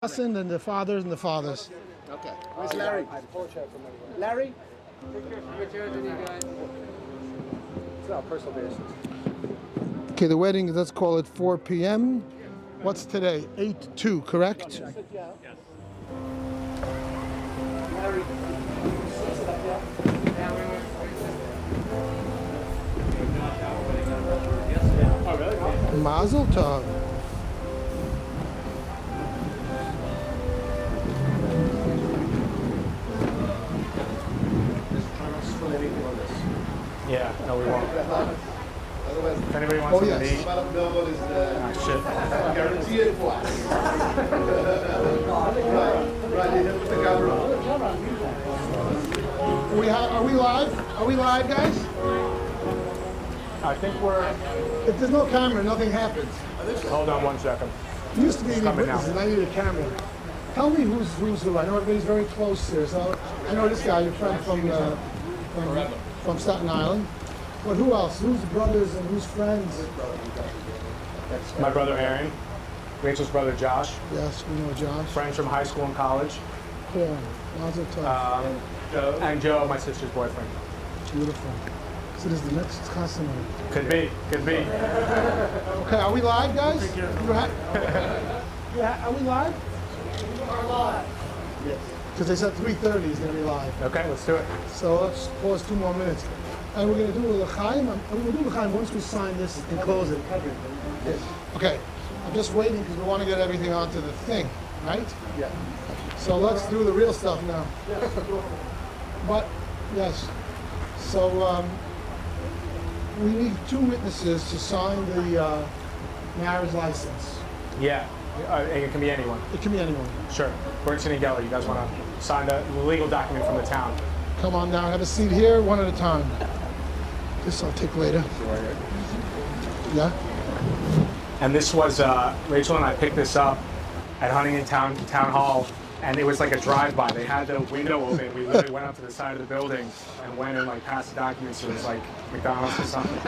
And then the fathers and the fathers. Okay. Where's Larry? Larry? It's our personal basis. Okay, the wedding, let's call it 4 p.m. What's today? 8/2, correct? Yes. Mazel tov. Yeah, no, we won't. If anybody wants Oh, something yes. to eat. Shit. Guarantee it for us. Are we live? Are we live, guys? I think we're... If there's no camera, nothing happens. Hold on 1 second. It used to be any coming now. witnesses, and I need a camera. Tell me who's who. I know everybody's very close here. So I know this guy, your friend from Staten Island. But who else? Who's brothers and who's friends? My brother Aaron, Rachel's brother Josh, Yes, we know Josh. friends from high school and college, Cool. Mazel tov. and Joe, my sister's boyfriend. Beautiful. So this is the next customer. Could be. Okay, are we live, guys? Yeah, are we live? We are live. Yes. Because they said 3:30 is going to be live. Okay, let's do it. So let's pause 2 more minutes. And we're going to do a l'chaim. We're going to do l'chaim once we sign this and close it. Yes. Okay. I'm just waiting because we want to get everything onto the thing, right? Yeah. So let's do the real stuff now. But, yes. So we need 2 witnesses to sign the marriage license. Yeah, it can be anyone. It can be anyone. Sure. Bernstein and Geller, you guys want to sign the legal document from the town? Come on down. Have a seat here, one at a time. This I'll take later. Yeah? And this was, Rachel and I picked this up at Huntington Town Hall, and it was like a drive-by. They had the window open. We literally went up to the side of the building and went and like passed the documents. So it was like McDonald's or something.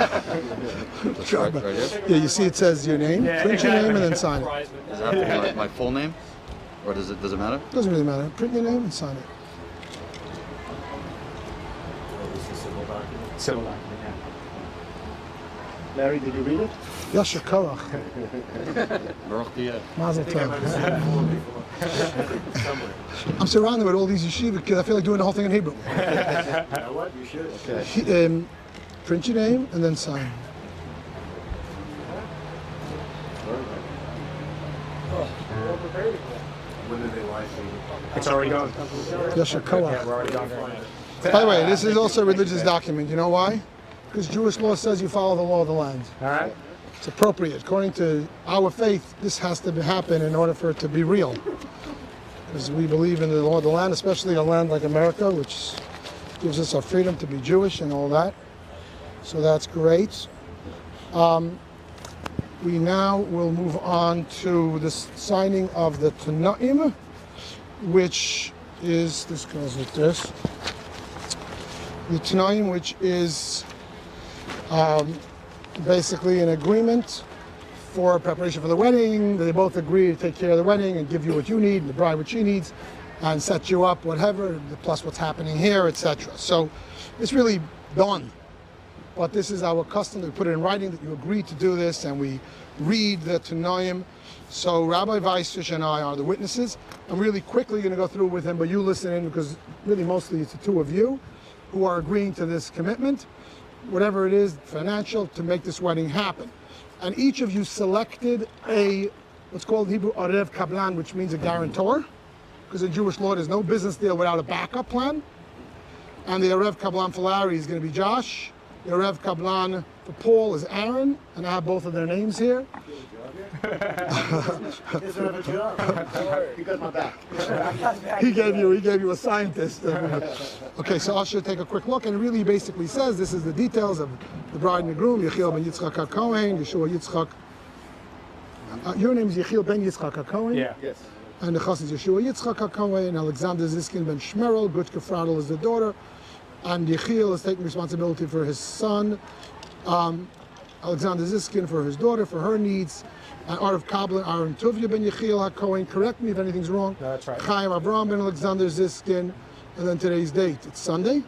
Yeah, you see it says your name, print your name and then sign it. Does it have to be my full name? Or does it matter? Doesn't really matter. Print your name and sign it. Civil document, yeah. Larry, did you read it? Yasher Korach. Baruch Dieh. Mazel tov. I'm surrounded with all these yeshiva kids. I feel like doing the whole thing in Hebrew. You know what? You should. Okay. Print your name and then sign. When did they live stream? It's already gone. Yasher Yeah, Korach. we're already gone. By the way, this is also a religious document. You know why? Because Jewish law says you follow the law of the land. All right. It's appropriate. According to our faith, this has to happen in order for it to be real. Because we believe in the law of the land, especially a land like America, which gives us our freedom to be Jewish and all that. So that's great. We now will move on to the signing of the Tanaim, which is, this goes with this. The Tanaim, which is basically an agreement for preparation for the wedding. They both agree to take care of the wedding and give you what you need, and the bride what she needs, and set you up, whatever, plus what's happening here, etc. So it's really done. But this is our custom. We put it in writing that you agree to do this, and we read the Tanaim. So Rabbi Weissfish and I are the witnesses. I'm really quickly going to go through with him, but you listen in because really mostly it's the 2 of you who are agreeing to this commitment, whatever it is, financial, to make this wedding happen. And each of you selected what's called in Hebrew, Arev Kablan, which means a guarantor, because in Jewish law there's no business deal without a backup plan. And the Arev Kablan for Larry is going to be Josh. The Arev Kablan for Paul is Aaron, and I have both of their names here. He got my back. He gave you a scientist. Okay, so I should take a quick look, and it really basically says this is the details of the bride and the groom, Yechiel ben Yitzchak HaKohen, Yeshua Yitzchak. Your name is Yechiel ben Yitzchak HaKohen? Yeah. Yes. And the chassid is Yeshua Yitzchak HaKohen, Alexander Ziskin ben Shmerel, Gutke Fradel is the daughter, and Yechiel is taking responsibility for his son, Alexander Ziskin for his daughter, for her needs, And Arav Kablan, Aaron Tuvia ben Yechiel HaKohen, correct me if anything's wrong. No, that's right. Chaim Avraham ben Alexander Ziskin, and then today's date. It's Sunday.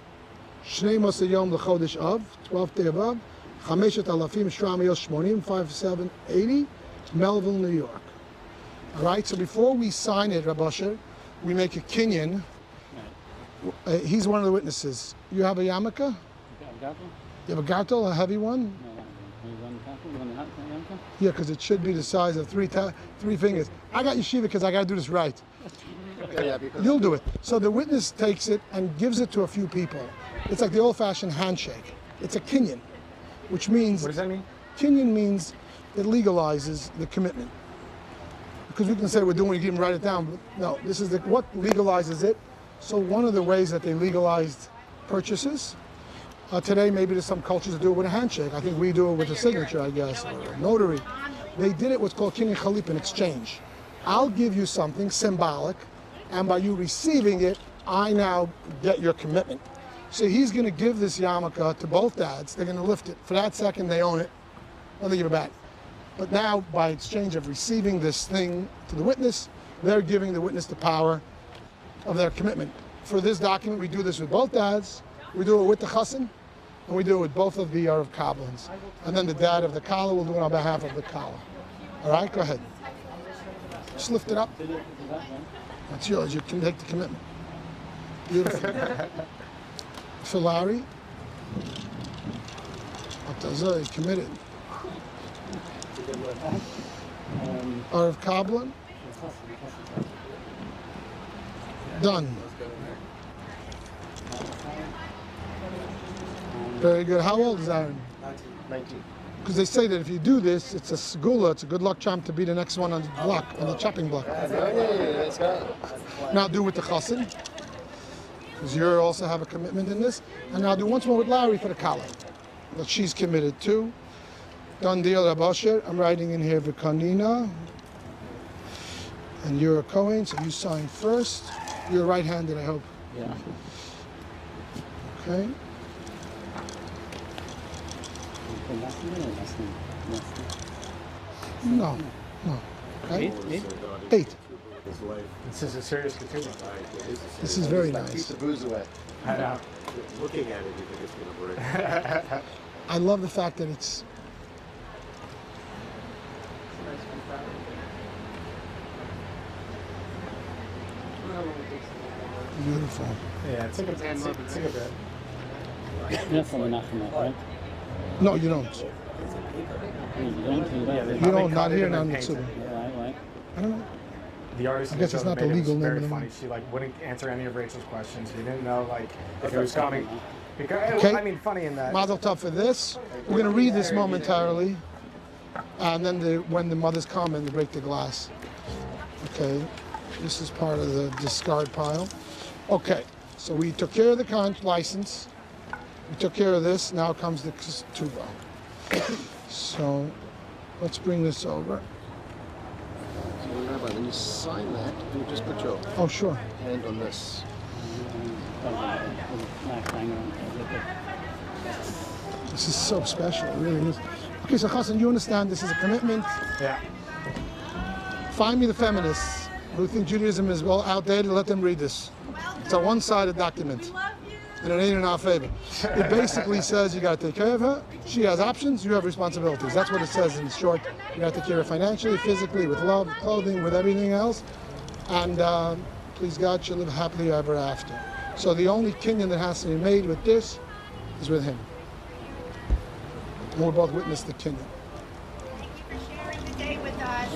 Shnei Masa Yom L'Chodesh Av, 12th day of Av, Chameshet Alafim Shramiyos Shmonim, 5780, Melville, New York. All right, so before we sign it, Rabbi Asher, we make a kinyan. He's one of the witnesses. You have a yarmulke? You have a gartel, a heavy one? Yeah, because it should be the size of three fingers. I got yeshiva because I got to do this right. You'll do it. So the witness takes it and gives it to a few people. It's like the old-fashioned handshake. It's a kinyan, which means... What does that mean? Kinyan means it legalizes the commitment. Because we can say we're doing it, you can write it down, but no, this is what legalizes it. So one of the ways that they legalized purchases, today maybe there's some cultures that do it with a handshake. I think we do it with a signature, I guess, or a notary. They did it what's called kinyan chalip in exchange. I'll give you something symbolic, and by you receiving it, I now get your commitment. So he's going to give this yarmulke to both dads. They're going to lift it. For that second, they own it. Then they give it back. But now, by exchange of receiving this thing to the witness, they're giving the witness the power of their commitment. For this document, we do this with both dads. We do it with the chassan, and we do it with both of the Arav Kablans. And then the dad of the kala will do it on behalf of the kala. All right, go ahead. Just lift it up. That's yours. You can take the commitment. Beautiful. For Larry, Atazai, committed. Arav Kablan, done. Very good. How old is Aaron? 19. Because they say that if you do this, it's a segula, it's a good luck charm to be the next one on the block, on the chopping block. Now do with the chassan, because you also have a commitment in this. And now do once more with Larry for the kala, that she's committed to. Done deal, Rabbi Asher. I'm writing in here V'kanina. And you're a Kohen, so you sign first. You're right-handed, I hope. Yeah. Okay. No. Okay. Eight. This is a serious Ketubah. This is very Keep nice. the booze away. I know. Looking at it, you think it's going to break. I love the fact that it's beautiful. Yeah, it's like a bit. That's from Menachem, right? No, you don't. You don't? Yeah, they You probably don't, cut not it here, and not then in the painted. city. Right. I don't know. The artist I guess it's not the legal name very of the funny. one. She like wouldn't answer any of Rachel's questions. We didn't know like if it was coming. Because, Okay. I mean, funny in that. Mazel tov for this. We're going to read this momentarily. And then when the mothers come and they break the glass. Okay. This is part of the discard pile. Okay. So we took care of the license. We took care of this. Now comes the ketubah. So let's bring this over. So Rabbi, when you sign that, you just put your Oh, sure. hand on this. This is so special. It really is. Okay, so Hassan, you understand this is a commitment. Yeah. Find me the feminists who think Judaism is well outdated. Let them read this. It's a one-sided document. And it ain't in our favor. It basically says you got to take care of her. She has options. You have responsibilities. That's what it says in short. You got to take care of her financially, physically, with love, with clothing, with everything else. And please God, she'll live happily ever after. So the only kinyan that has to be made with this is with him. And we'll both witness the kinyan. Thank you for sharing the day with us.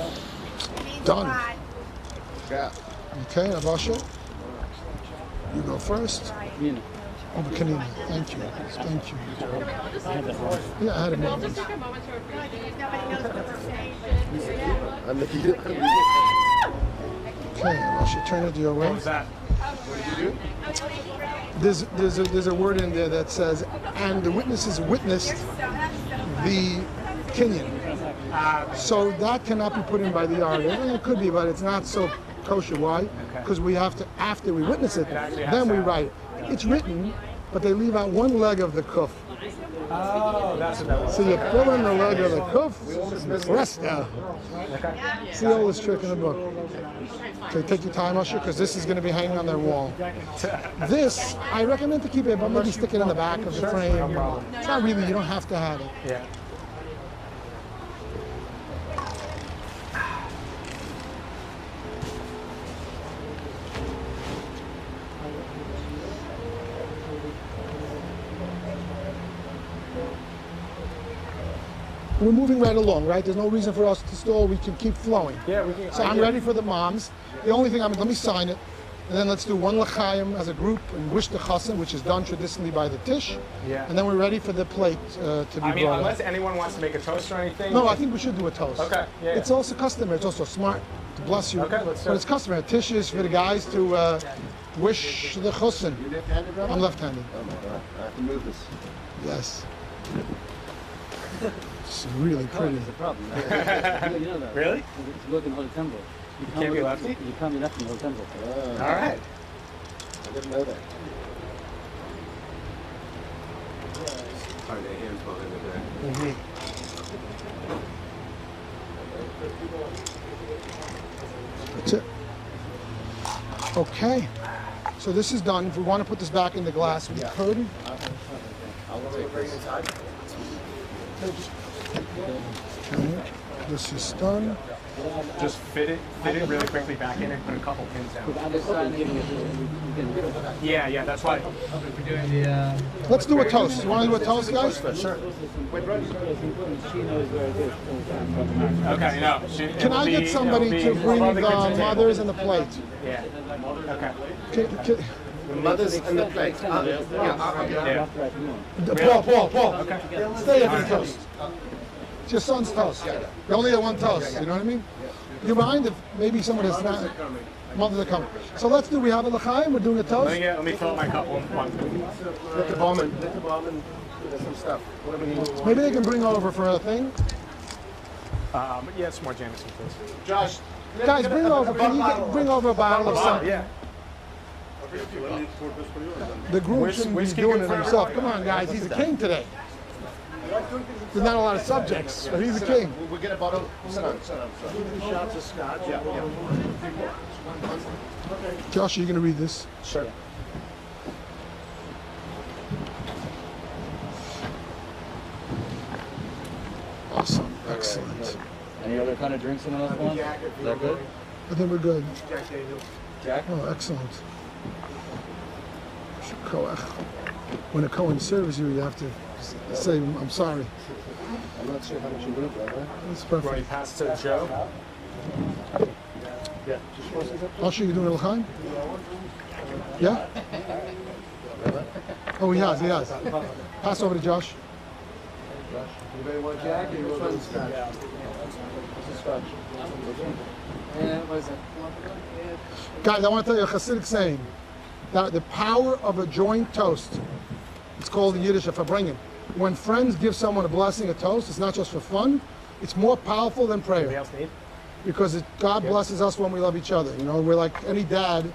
It means Done. a lot. Yeah. Okay, Avasha, you go first. Oh, Kanina, thank you. Thank you. Yeah, I had a moment. Nobody knows what we're saying. I'm the Okay, Avasha, turn it your way. What was that? There's a word in there that says, and the witnesses witnessed the kinyan. So that cannot be put in by the artist. It could be, but it's not so kosher. Why? Because we have to, after we witness it, then we write it. It's written, but they leave out one leg of the kuf. Oh, that's what that was. So you fill in the leg of the kuf, presto. See all this trick in the book. Okay, take your time, Usher, because this is going to be hanging on their wall. This, I recommend to keep it, but maybe stick it in the back of the frame. It's not really, you don't have to have it. Yeah. We're moving right along, right? There's no reason for us to stall. We can keep flowing. Yeah, we can. So I'm ready for the moms. The only thing let me sign it, and then let's do one l'chaim as a group and wish the chassan, which is done traditionally by the tish. Yeah. And then we're ready for the plate to be I mean, brought unless up. anyone wants to make a toast or anything. No, I think we should do a toast. Okay, yeah. It's also customary. It's also smart to bless you. Okay, let's do But it. it's customary. Tish is for the guys to wish the chassan. You left-handed, brother? I'm left-handed. Oh my God, I have to move this. Yes. It's really pretty. It's a problem. You know that. Really? To work in the Holy Temple. You can't be lefty? You can't be left in the Holy Temple. All right. I didn't know that. That's it. Okay. So this is done. If we want to put this back in the glass, we could. Okay. This is done. Just fit it really quickly back in and put a couple pins down. I'm just giving it. Yeah, that's why. We're doing the. Let's do a toast. You want to do a toast, guys? Sure. She knows where it is. Okay, no. Can I get somebody to bring the mothers and the plate? Yeah. Okay. Can- The mothers and the plate. I'll get Yeah. Paul. Okay. Stay here for the toast. It's your son's toast. You only get one toast, you know what I mean? You mind if maybe someone is not, mothers are coming. So let's do, we have a l'chaim, we're doing a toast. Let me fill up my cup one. Let the barman do some stuff. What do we need? Maybe they can bring over for a thing. Yeah, some more Jameson, please. Josh, Guys, bring over, can you bring over a bottle of something? Yeah. The groom shouldn't be whiskey doing good it for himself. everybody? Come on, guys, he's a king today. There's not a lot of subjects, but he's a king. we'll get a bottle. Sit on. 2 shots of scotch. Yeah. Josh, are you going to read this? Sure. Awesome, excellent. Any other kind of drinks someone else wants? Is that good? I think we're good. Jack? Oh, excellent. When a Cohen serves you, you have to say, I'm sorry. I'm not sure how much you need, brother. That's Want perfect. to pass to Joe? Yeah. Just want some. I'll show you doing a l'chaim. Yeah? Oh, he has. Pass over to Josh. Anybody want Jack or you want scotch? This is scotch. Guys, I want to tell you a Hasidic saying that the power of a joint toast, it's called in Yiddish a farbrengen. When friends give someone a blessing, a toast, it's not just for fun, it's more powerful than Anybody prayer. else need? Because God blesses us when we love each other. You know, we're like any dad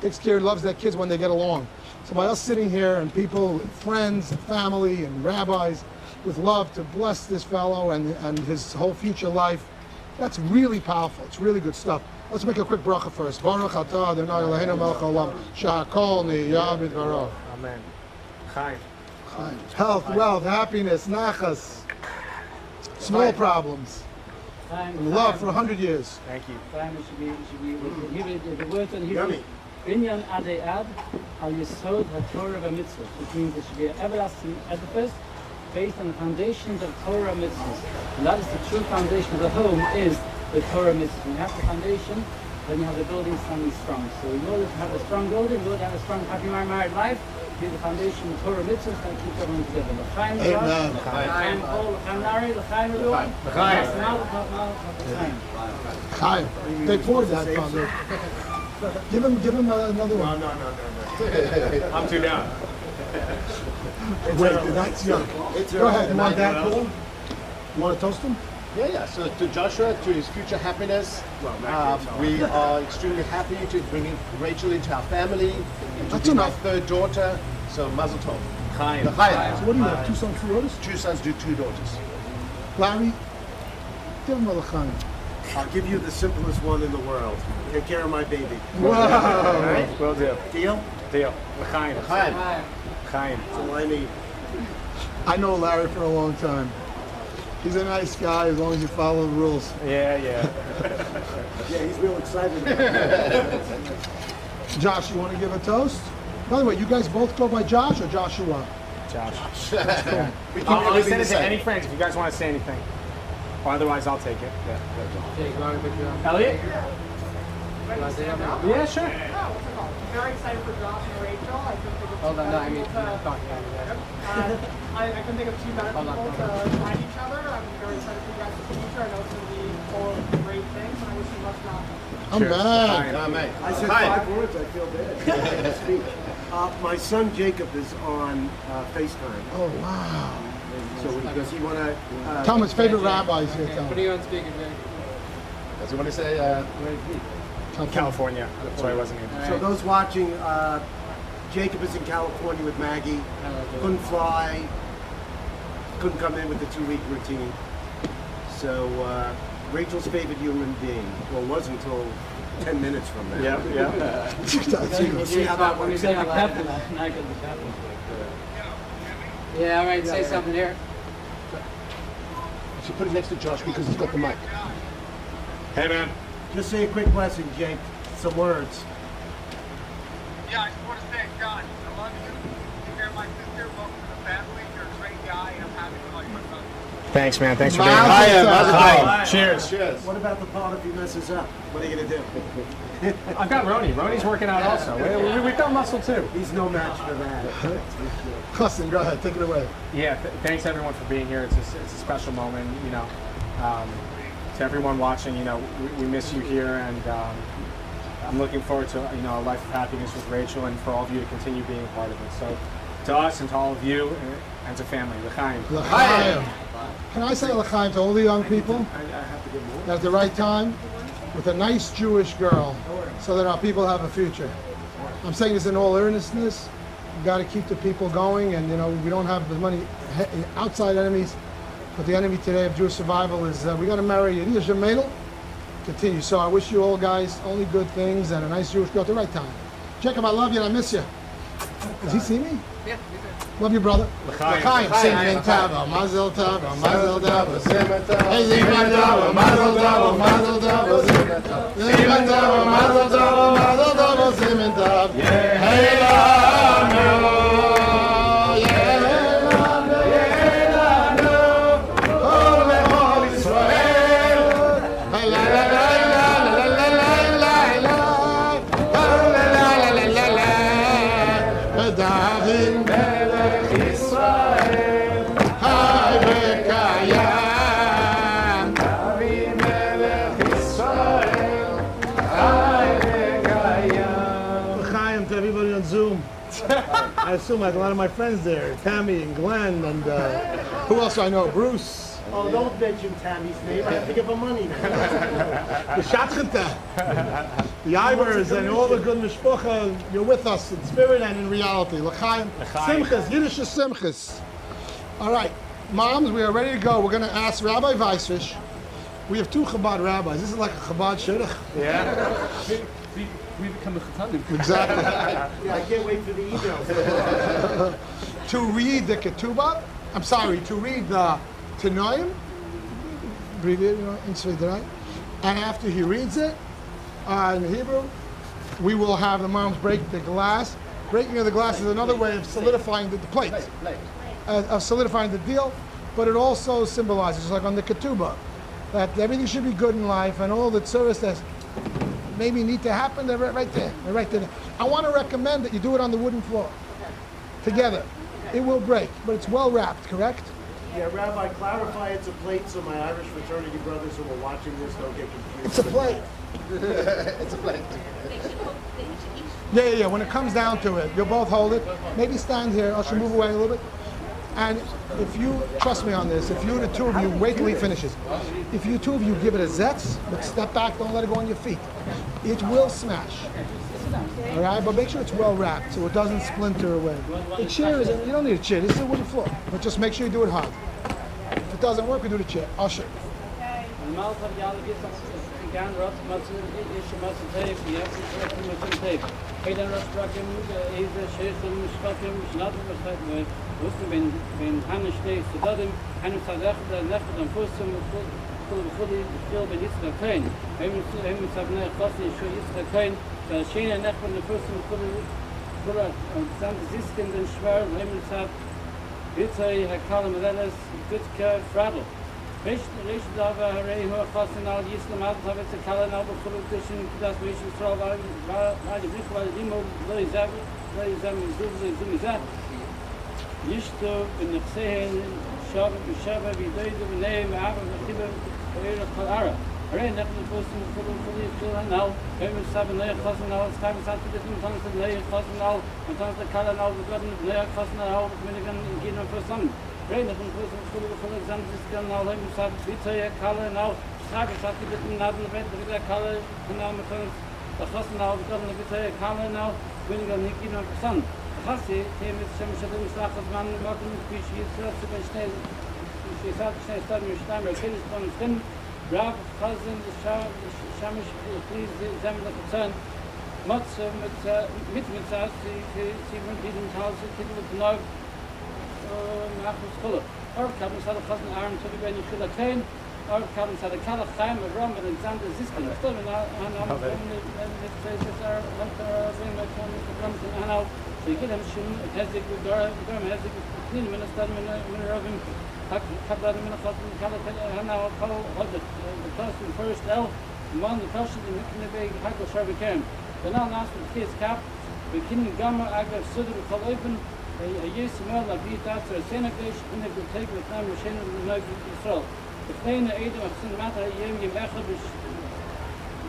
takes care, loves their kids when they get along. So by us sitting here and people, friends, and family, and rabbis with love to bless this fellow and his whole future life, that's really powerful. It's really good stuff. Let's make a quick bracha first. Baruch atah Adonai Eloheinu melech haolam, shehakol niyah b'dvaro. Amen. Chaim. Health, wealth, happiness, nachas, small problems, and love for 100 years. Thank you. The words in Hebrew. Binyan adei ad al yesod haTorah v'mitzvot, which means it should be an everlasting edifice based on the foundations of Torah mitzvahs. And that is the true foundation of the home is the Torah mitzvah. When you have the foundation, then you have the building standing strong. So in order to have a strong building, in order to have a strong, happy married life, be the foundation of Torah mitzvahs that keeps everyone together. L'chaim, Amen. L'chaim, Paul, L'chaim, Nari, L'chaim, everyone. L'chaim. Chaim, they poured that thunder. Give him another one. No. I'm too down. Wait, that's young. Go ahead. You want that cool? You want to toast him? Yeah. So to Joshua, to his future happiness, we are extremely happy to bring Rachel into our family, and to That's be my enough. 3rd daughter. So mazel tov. Chaim. L'chaim. So what do you have? 2 sons, 2 daughters? 2 sons, 2 daughters. Larry, give him a l'chaim. I'll give you the simplest one in the world. Take care of my baby. Wow. Will do. Deal? Deal. L'chaim. L'chaim. Chaim. That's all I need. I know Larry for a long time. He's a nice guy as long as you follow the rules. Yeah. Yeah, he's real excited about it. Josh, you want to give a toast? By the way, you guys both go by Josh or Joshua? Josh. We keep I'll everything send the it to same. any friends if you guys want to say anything. Or otherwise, I'll take it. Yeah. Jake, want a picture? Elliot? Yeah, Yeah, sure. Very excited for Josh and Rachel. I couldn't think of Hold on, no, I mean, I couldn't think of two better people to find each other. I'm very excited for you guys for the future. I know it's going to be full of great things, and I wish you much luck. I'm Cheers. back. Amen. I said L'chaim. 5 words, I feel bad. I can't speak. My son Jacob is on FaceTime. Oh, wow. So does he want to... Tell him his favorite rabbis here. Tell Put him. you on speaker, Jake. Does he want to say, California. That's why I wasn't here. So those watching, Jacob is in California with Maggie. Couldn't fly. Couldn't come in with the 2-week routine. So Rachel's favorite human being. Well, was until 10 minutes from now. Yeah. We'll see how that works out. Yeah, all right, say something here. you should put it next to Josh because he's got the mic. Hey, man. Just say a quick blessing, Jake. Some words. Yeah, I just want to say, John, I love you. Take care of my sister. Welcome to the family. You're a great guy, and I'm happy to call you my son. Thanks, man. Thanks for being Mazel here. tov. Hi. Cheers. Cheers. What about the part if he messes up? What are you going to do? I've got Roni. Roni's working out also. We've got muscle too. He's no match for that. Huston, go ahead. Take it away. Yeah, thanks everyone for being here. It's a special moment, you know. To everyone watching, you know, we miss you here, and I'm looking forward to, you know, a life of happiness with Rachel, and for all of you to continue being a part of it. So, to us and to all of you, and to family, l'chaim. L'chaim. Can I say l'chaim to all the young people? At the right time, with a nice Jewish girl, so that our people have a future. I'm saying this in all earnestness. We've got to keep the people going, and you know, we don't have as many outside enemies, but the enemy today of Jewish survival is we got to marry Yiddish Shemeidel. Continue. So I wish you all guys only good things and a nice Jewish girl at the right time. Jacob, I love you and I miss you. Does he see me? Yeah. Love you, brother. L'chaim. Simon Tava, Mazel Tava, Mazel Tava, Simon Tava, Mazel Tava, Mazel Tava, Mazel Tava, Simon Tava, Mazel Tava, Mazel Tava, Simon Tava. Hey, to everybody on Zoom. I assume I have a lot of my friends there, Tammy and Glenn, and who else do I know? Bruce. Oh, don't mention Tammy's name. I have to give her money now. The Shatchita, the Ivers, and all the good mishpucha. You're with us in spirit and in reality. L'chaim, simchas, Yiddish simchas. All right, moms, we are ready to go. We're going to ask Rabbi Weissfish. We have 2 Chabad rabbis. This is like a Chabad shidduch. Yeah. We become a chatanim. Exactly. Yeah, I can't wait for the emails. To read the Ketubah. I'm sorry, to read the Tanoim. Read it, you know, in Svidrai. And after he reads it in Hebrew, we will have the moms break the glass. Breaking of the glass is another way of solidifying the plate, of solidifying the deal, but it also symbolizes, like on the Ketubah, that everything should be good in life and all the service that maybe need to happen, they're right there. They're right there. I want to recommend that you do it on the wooden floor, together. It will break, but it's well wrapped, correct? Yeah, Rabbi, clarify it's a plate so my Irish fraternity brothers who are watching this don't get confused. It's a plate. It's a plate. Yeah. When it comes down to it, you'll both hold it. Maybe stand here. I should move away a little bit. And if you, trust me on this, if you, the two of you, wait till he finishes. If you two of you give it a zetz, but step back, don't let it go on your feet. It will smash. All right, but make sure it's well wrapped so it doesn't splinter away. The chair is, you don't need a chair, this is a wooden floor. But just make sure you do it hard. If it doesn't work, we do the chair. Usher. Normaal had je alle gaan rot, maar is je maar tape, je hebt het met een tape. Hey, dan was sprak hem, even scheren, schat hem, snap hem, wat mij. Wusste wenn Hanne steht, so dat hem, en het staat echt, dan post hem, voor die veel bij iets dat kein. Hij moet hebben naar vast is zo iets dat kein. Dat schene nacht van de post voor dan zisken den schwer, hij moet hebben. Dit hij kan met alles, dit keer fraddle. Recht da war rei hoch fast in all die Islam hat es kallen auf production das mission throw war die Blick war immer so sagen so gesagt nicht in der sehen schab wie deide nehmen aber wir ihre Klara rein nach dem Posten für die now wenn wir sagen neue Klassen now es kann sagen das mit uns neue Klassen now und dann der kallen auf werden neue Klassen now mit den gehen auf zusammen rein nach dem Posten für examen ist genau haben gesagt bitte kallen now Frage sagt die mit Naden wieder kallen genau mit uns das Klassen now werden bitte kallen now weniger nicht gehen auf zusammen hast du Themen schon schon gesagt dass man machen wie jetzt so schnell ich sag schnell starten wir starten wir können von drin Rav cousin Shamish please them the concern Mats mit Saß sie von diesem Haus Kinder mit neu nach Schule or kann es alle cousin Aaron to be you feel okay or kann es alle Kala Khaim Ram and Alexander Ziskin still now and I'm this places are very much on the drums and now so you get him has the Durham has the clean minister من Ravim قبل من خاطر كانت هنا قال the person first L one the person in the big high sharp cam then now ask the kids cap we can gamma aga sudden call open a use smell of beat after a senegation in the take the time machine and no control the plane the aid of sin matter يوم يباخذ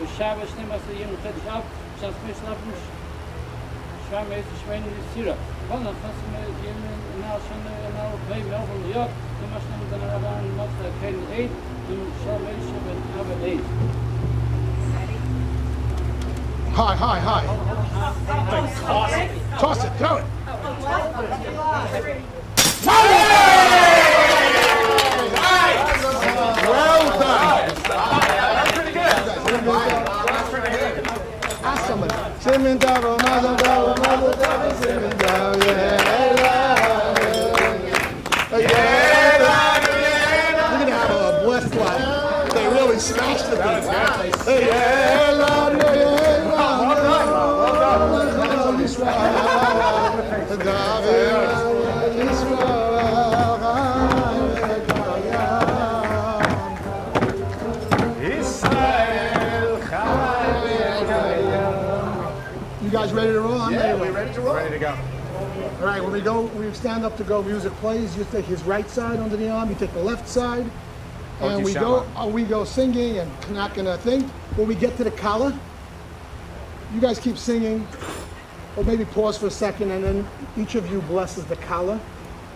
بالشعب شنو مثلا يوم خد شعب شخص مش لابس شعب ما يسمعين السيرة قلنا خاصة يوم ناشن ناو بي ملفون يوك مش نقدر نلعب مصر كين ايد من شعب يشوف الأول ايد Hi. Toss it, throw it. Well done. That's pretty good. That's pretty good. Ask somebody. Simon Davo, Mother Davo, Simon Davo, You're gonna have a blessed life. They really smashed the beat. You guys ready to roll? I'm ready. We're ready to roll. Ready to go. All right, when we stand up to go, music plays. You take his right side under the arm, you take the left side, and we go singing and not gonna think. When we get to the kala, you guys keep singing, or maybe pause for a second, and then each of you blesses the kala.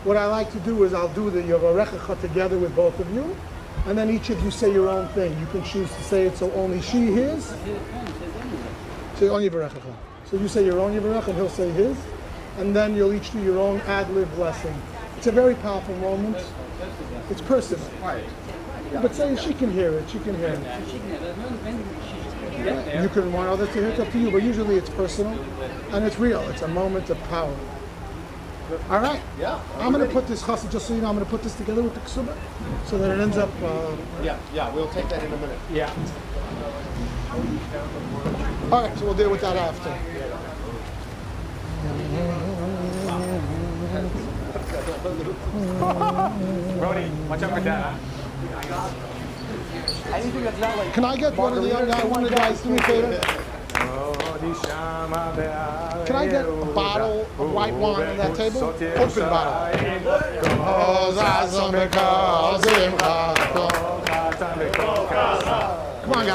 What I like to do is I'll do the Yavarechacha together with both of you, and then each of you say your own thing. You can choose to say it so only she hears. Say only Yavarechacha. So you say your own Yavarechacha, and he'll say his, and then you'll each do your own ad-lib blessing. It's a very powerful moment. It's personal. But say she can hear it. She can hear it. You can want others to hear it. It's up to you. But usually it's personal, and it's real. It's a moment of power. All right. Yeah. I'm going to put this chassid, just so you know, I'm going to put this together with the ketubah, so that it ends up. Yeah. We'll take that in a minute. Yeah. All right. So we'll deal with that after. Brody, watch out for that. Anything that's not like. Can I get one of the guys do me a favor? Can I get a bottle of white wine on that table? Open bottle. Come on, guys.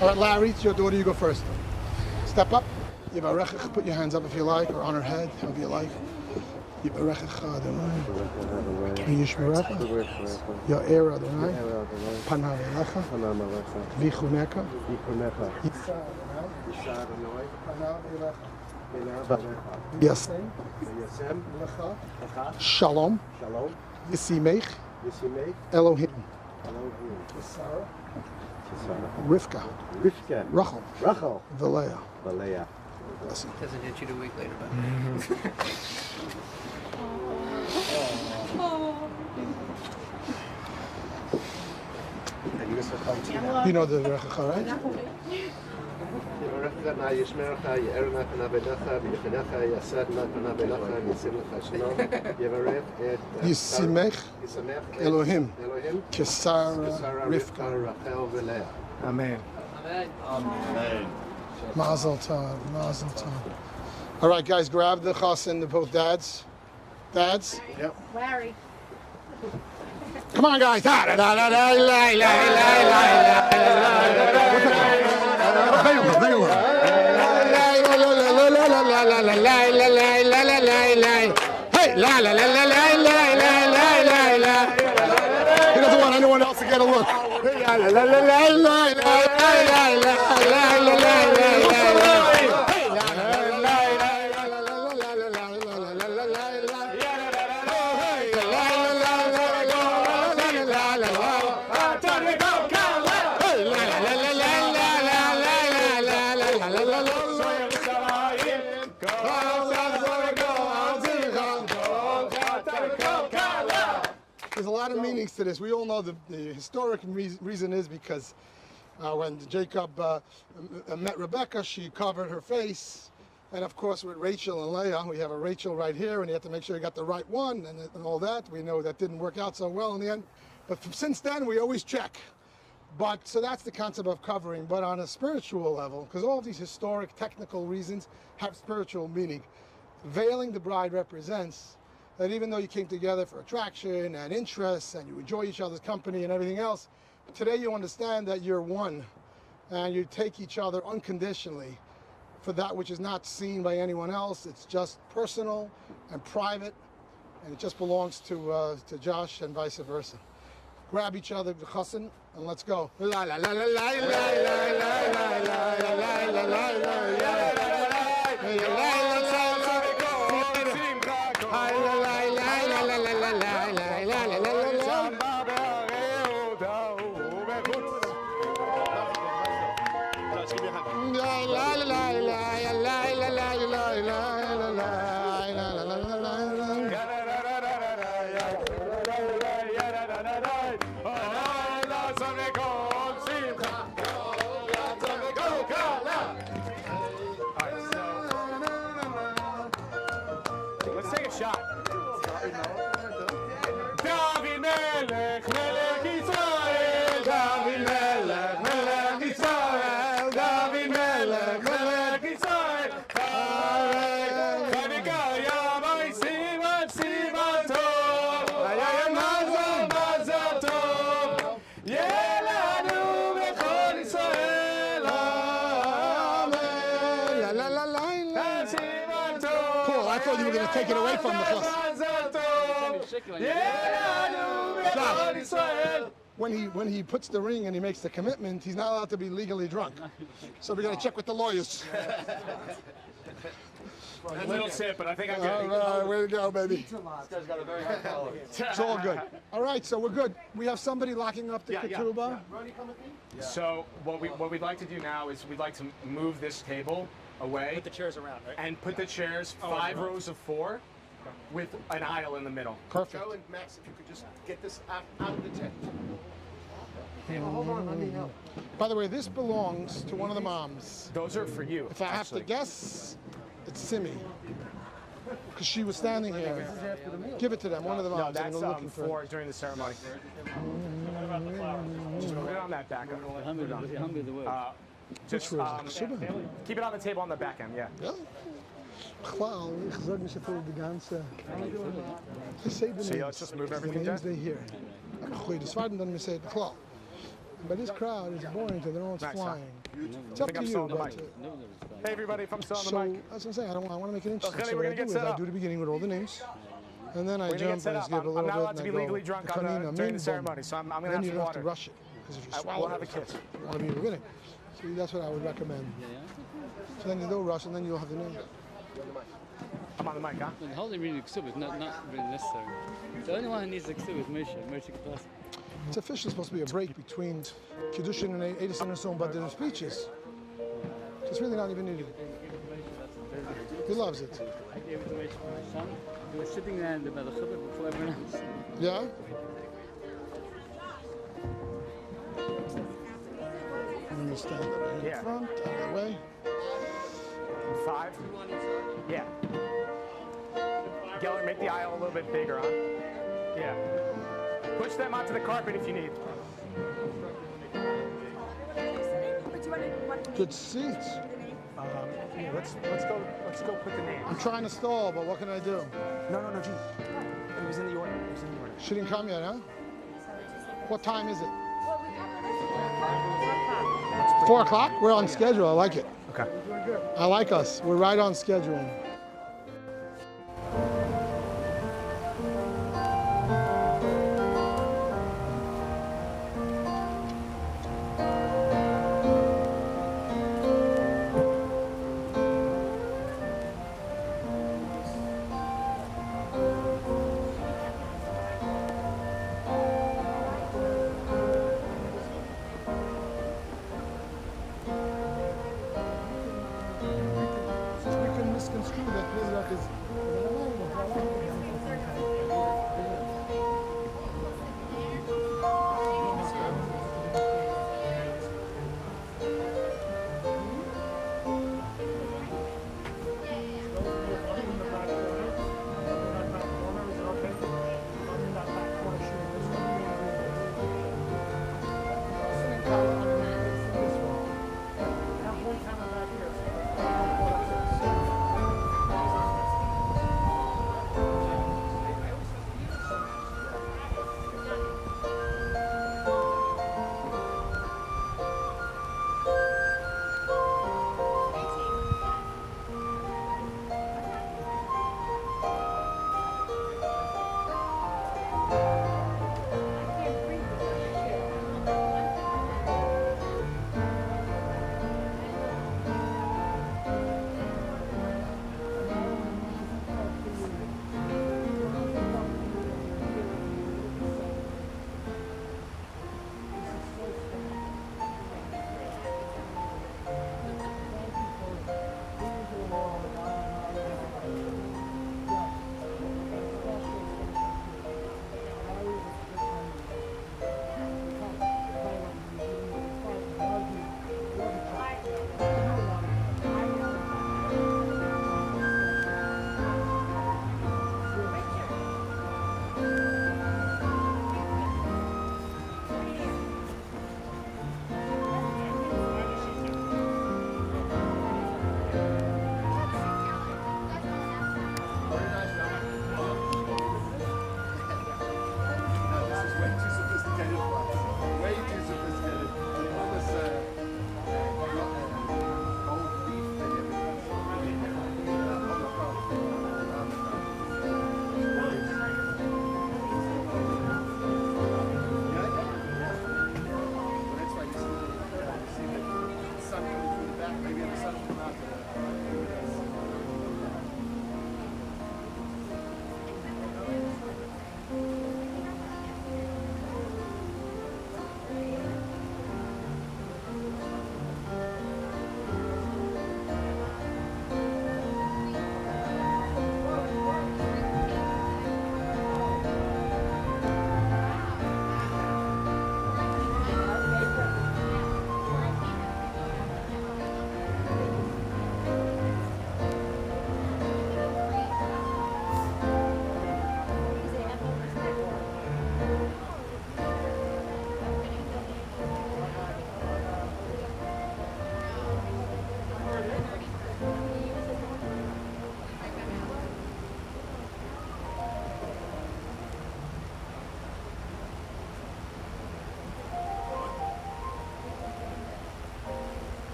All right, Larry, it's your daughter. You go first. Step up. Yivarechach. Put your hands up if you like, or on her head, however you like. Yivarechach Adonai. Yishmerecha. Ya'er Adonai. Panav Elecha. Vichuneka. Yes. Shalom. Yisimech. Elohim. Rivka. Rachel. Valea. Bless you. Doesn't hit you 2 weeks later, but. You know the Rechacha, right? Yisimech Elohim Kesara Rivka. Amen. Mazel tov, mazel tov. All right, guys, grab the chas and both dads. Dads? Yep. Larry. Come on, guys. Hey, la la la la la la la la la la. He doesn't want anyone else to get a look. La la la la la la la la la There's a lot of meanings to this. We all know the historic reason is because when Jacob met Rebecca, she covered her face. And of course, with Rachel and Leah, we have a Rachel right here, and you have to make sure you got the right one and all that. We know that didn't work out so well in the end. But since then, we always check. But so that's the concept of covering. But on a spiritual level, because all of these historic, technical reasons have spiritual meaning, veiling the bride represents that even though you came together for attraction and interests and you enjoy each other's company and everything else, today you understand that you're one and you take each other unconditionally for that which is not seen by anyone else. It's just personal and private, and it just belongs to Josh and vice versa. Grab each other, the chassan, and let's go. La la la la la la la la la la la la. Let's take a shot. David Melech, Melech Israel, David Melech, Melech Israel, David Melech, Melech Israel. Chavikaya, Sivan, Sivan Tov, Hayam Mazal, Mazal Tov, Yelanu Bechol Israel, Amen. La la la la la. Sivan Tov. Paul, I thought you were going to take it away from the class. When he puts the ring and he makes the commitment, he's not allowed to be legally drunk. So we got to check with the lawyers. A little tip, but I think I'm All good. right, way to go, baby. This guy's got a very high collar. It's all good. All right, so we're good. We have somebody locking up the Yeah, yeah, ketubah. So what we'd like to do now is we'd like to move this table away. Put the chairs around, right? And put the chairs 5 rows of 4 with an aisle in the middle. Perfect. Joe and Max, if you could just get this out of the tent. Hey, well, hold on, let me help. By the way, this belongs to one of the moms. Those are for you. If I have to guess, it's Simi. Because she was standing here. Give it to them, one of the No, moms. that's and they're looking for for during the ceremony. Just put it on that back. Just keep it on the table on the back end, yeah. Ja? Wow, ik zag niet zoveel de ganse. I say the So yeah, let's just move everything names down. they hear. Gooi de zwaarden dan say the claw. But this crowd is boring to them, it's Nice, flying. It's I up think to I'm you, still on the but mic. Hey everybody, if I'm still on the so mic. that's what I'm saying. I want to make it interesting. Okay, So we're what I gonna do get is set I up. do the beginning with all the names, and then I We're gonna jump get set and I up. skip a little I'm not bit. allowed and to I be go, legally drunk on Kanina, during Min, the ceremony, so I'm gonna then have you some don't have to water. rush it because if you We'll swallow have a it, kiss. you want to be in the beginning. So that's what I would recommend. So then you don't rush, and then you'll have the name. I'm on the mic, huh? The holy reading Ketubah is not really necessary. The only one who needs the Ketubah is Moshe Kapasa. It's officially supposed to be a break between Kiddushin and Edison and so on, but there are speeches. It's really not even needed. He loves it. I gave it to Moshe for my son. He was sitting there by the chuppah before everyone else. Yeah? And you stand up in Yeah. front, out that way. 5. Yeah. Geller, make the aisle a little bit bigger, huh? Yeah. Push them onto the carpet if you need. Good seats. Yeah, let's go put the name. I'm trying to stall, but what can I do? No, Gene. It was in the order. It was in the order. She didn't come yet, huh? What time is it? 4 o'clock? We're on schedule. I like it. Okay. I like us. We're right on schedule. We can misconstrue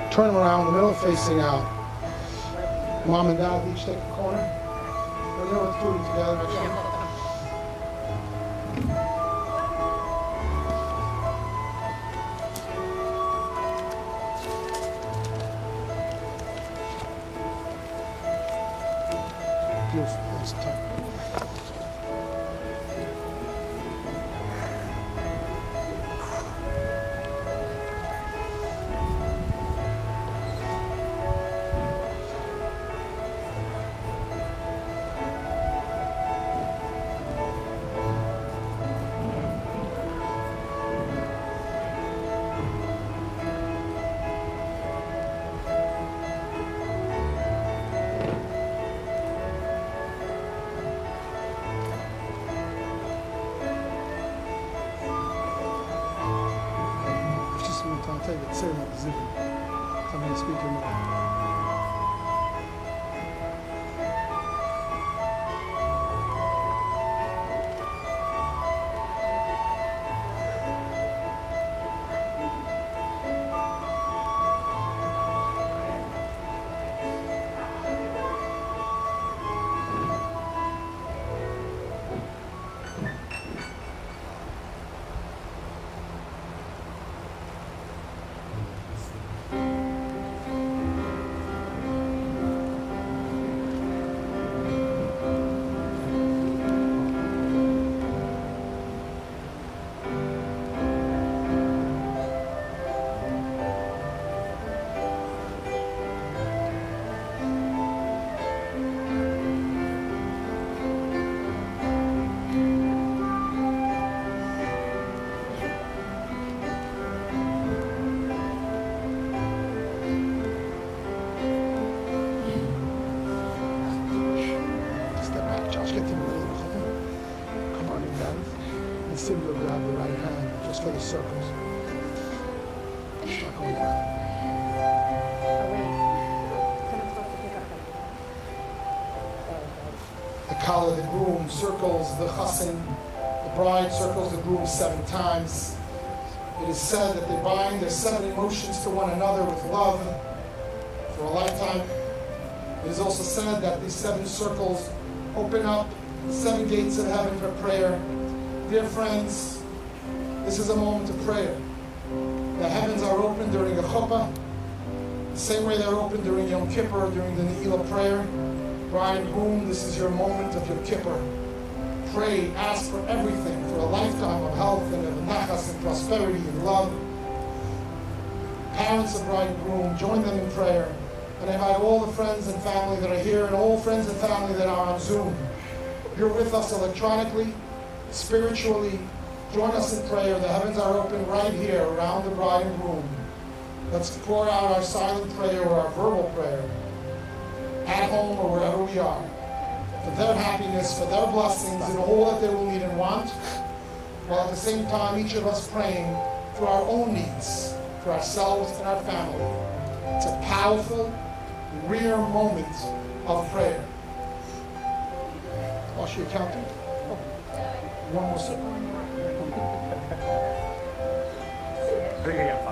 Turn them around, the middle facing out. Mom and Dad each take a corner. Well, you know what to do together, make sure. Beautiful, that's tough. I'll take it, say that, zip it. I'm going to speak in more. Simba grab the right hand just for the circles. Start going around. The kala, the groom, circles the chassan. The bride circles the groom 7 times. It is said that they bind their 7 emotions to one another with love for a lifetime. It is also said that these 7 circles open up 7 gates of heaven for prayer. Dear friends, This is a moment of prayer. The heavens are open during a chuppah, the same way they're open during Yom Kippur, during the Ne'ilah prayer. Bride and groom, this is your moment of Yom Kippur. Pray, ask for everything, for a lifetime of health and of nachas and prosperity and love. Parents of bride and groom, join them in prayer. And I invite all the friends and family that are here and all friends and family that are on Zoom. You're with us electronically, spiritually. Join us in prayer. The heavens are open right here around the bride and groom. Let's pour out our silent prayer or our verbal prayer at home or wherever we are, for their happiness, for their blessings, and all that they will need and want, while at the same time each of us praying for our own needs, for ourselves and our family. It's a powerful, rare moment of prayer. I'll show you counting. Oh, one more second. I think I got 5.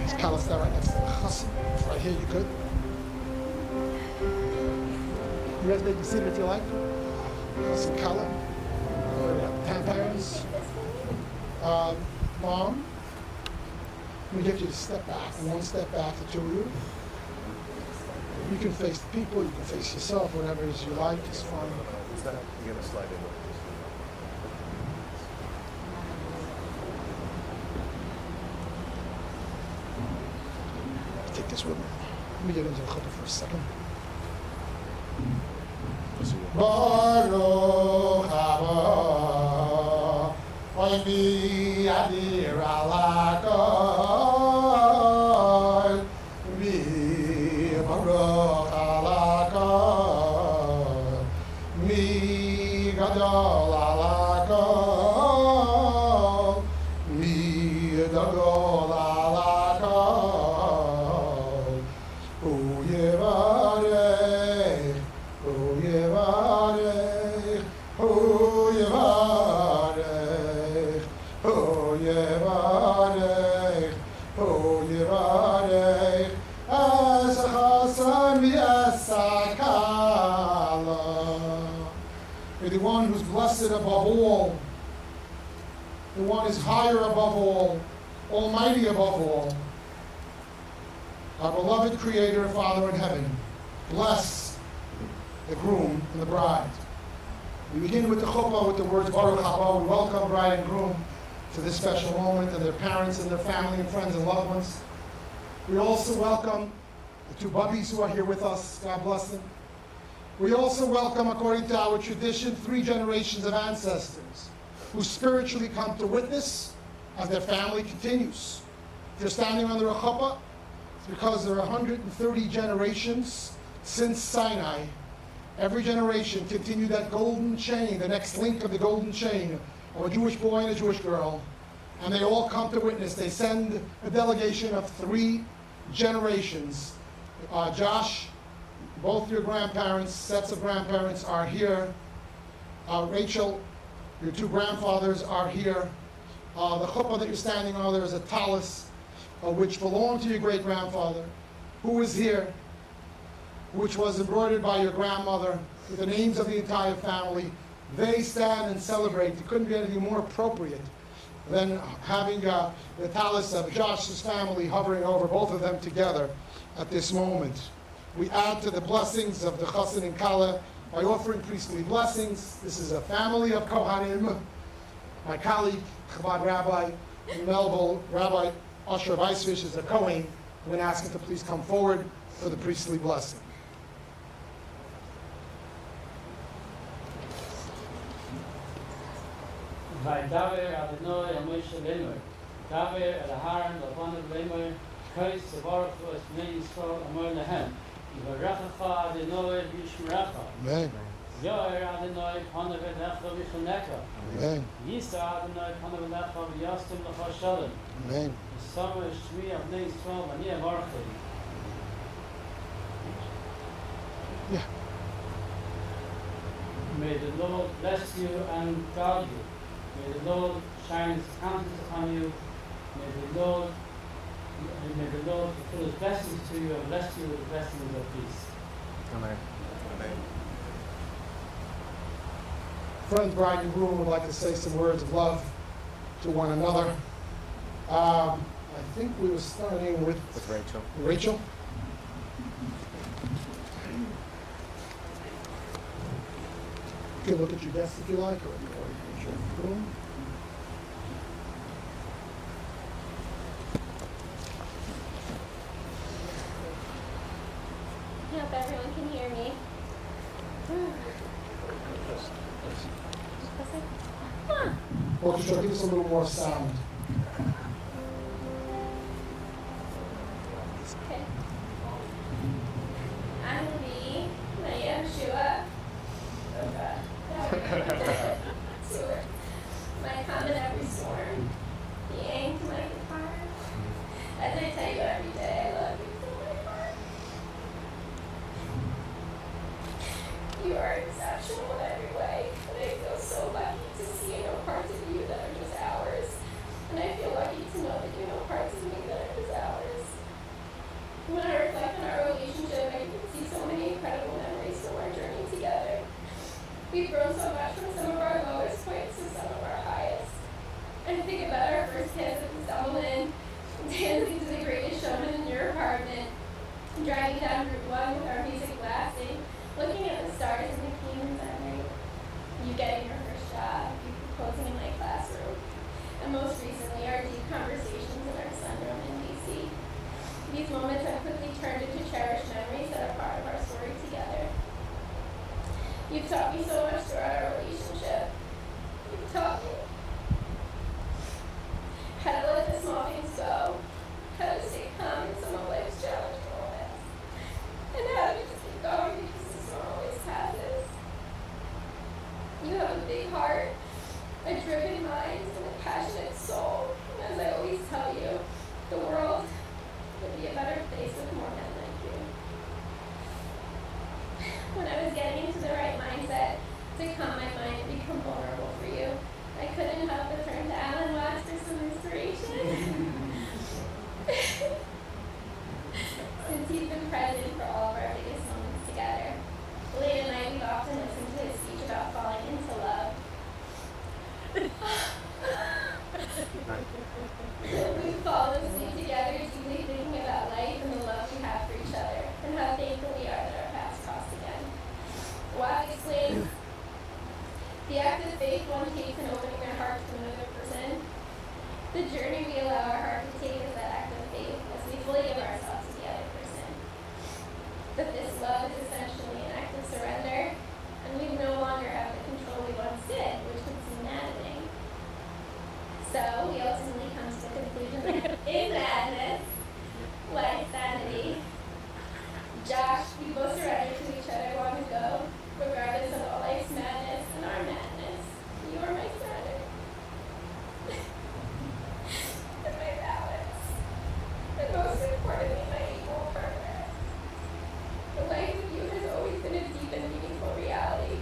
It's Palestine right next to the chassan. Right here, you could. You guys make the seat if you like. Chassan Kala. Grandparents. Mom. Let me get you to step back. One step back, the two of you. You can face the people, you can face yourself, whatever it is you like, it's fine. You're gonna slide in. Take this with me. Let me get into the chuppah for a second. Baruch haba, oy mi adir alakol, mi baruch alakol, mi gadol alakol, mi gadol alakol, hu yevarech, hu yevarech, hu yevarech, hu yevarech, hu yevarech, as chasan v'yasakala. May the one who's blessed above all, the one is higher above all, almighty above all, our beloved Creator, Father in heaven, bless the groom and the bride. We begin with the chuppah with the words Baruch haba. We welcome bride and groom to this special moment and their parents and their family and friends and loved ones. We also welcome the two bubbies who are here with us. God bless them. We also welcome, according to our tradition, 3 generations of ancestors who spiritually come to witness as their family continues. If you're standing under a chuppah, it's because there are 130 generations since Sinai. Every generation continued that golden chain, the next link of the golden chain of a Jewish boy and a Jewish girl. And they all come to witness. They send a delegation of 3 generations. Josh, both your grandparents, sets of grandparents are here. Rachel, your 2 grandfathers are here. The chuppah that you're standing on, there is a tallis which belonged to your great-grandfather, who is here, which was embroidered by your grandmother with the names of the entire family. They stand and celebrate. It couldn't be anything more appropriate than having the tallis of Josh's family hovering over both of them together at this moment. We add to the blessings of the chassan and kala by offering priestly blessings. This is a family of Kohanim. My colleague, Chabad Rabbi in Melville, Rabbi Asher Weisfish, is a Kohen. I'm going to ask him to please come forward for the priestly blessing. Vaydaver Adonai Moshe Lemer, Daver Elaharon Lavaner Lemer, Kais Sevarach Es Bnei Yisrael Amar Lehem, Yivarechacha Adonai Yishmerecha, Amen. Yoer Adonai Panav Elecha V'Chonecha, Amen. Yisa Adonai Panav Elecha V'Yastem Lecha Shalom, Amen. Yisama Shmi Bnei Yisrael V'Ani Avarchei. Yeah. May the Lord bless you and guard you. May the Lord shine his countenance upon you. May the Lord fulfill his blessings to you and bless you with the blessings of peace. Amen. Amen. friend, bride, and groom would like to say some words of love to one another. I think we were starting with Rachel. Rachel. You can look at your desk if you like, or your room. I hope everyone can hear me. Orchestra, give us a little more sound. Okay. I'm Lee, my Yeshua. Oh God. Sure. My calm in every storm. The aim to my guitar. As I tell you every day, I love you from my heart. You are exceptional in every way, and I feel so lucky to see you know parts of you that are just ours. And I feel lucky to know that you know parts of me that are just ours. When I reflect on our relationship, I can see so many incredible memories from our journey together. We've grown so much from some of our lowest points to some of our highest. I think about our first kiss at the Dublin, dancing to the Greatest Showman in your apartment, driving down Route 1 with our music blasting, looking at the stars in the King's Memory, you getting your first job, you proposing in my classroom, and most recently our deep conversations in our sunroom in DC. These moments have quickly turned into cherished memories that are part of our story together. You've taught me so much throughout our relationship. You've taught me how to let the small things go, how to stay calm in some of life's challenging moments, and how to just keep going because the storm always passes. You have a big heart, a driven mind, and a passionate soul. And as I always tell you, the world would be a better place with more men like you. When I was getting into the right mindset to calm my mind and become vulnerable for you, I couldn't help but turn to Alan Watts for some inspiration. Since he's been present for all of our biggest moments together. Late at night, we've often listened to his speech about falling into love. We've fallen asleep together, deeply thinking about life and the love we have for each other, and how thankful we are that our paths crossed again. Watt explains, the act of faith one takes in opening their heart to another person. The journey we allow our heart to take is that act of faith as we fully give ourselves to the other person. That this love is essentially an act of surrender, and we no longer have the control we once did, which can seem maddening. So we ultimately come to the conclusion that in madness lies sanity. Josh, we both surrendered to each other long ago, regardless of all life's madness and our madness. You are my surrender. And my balance. And most importantly, my equal partner. The life with you has always been a deep and meaningful reality.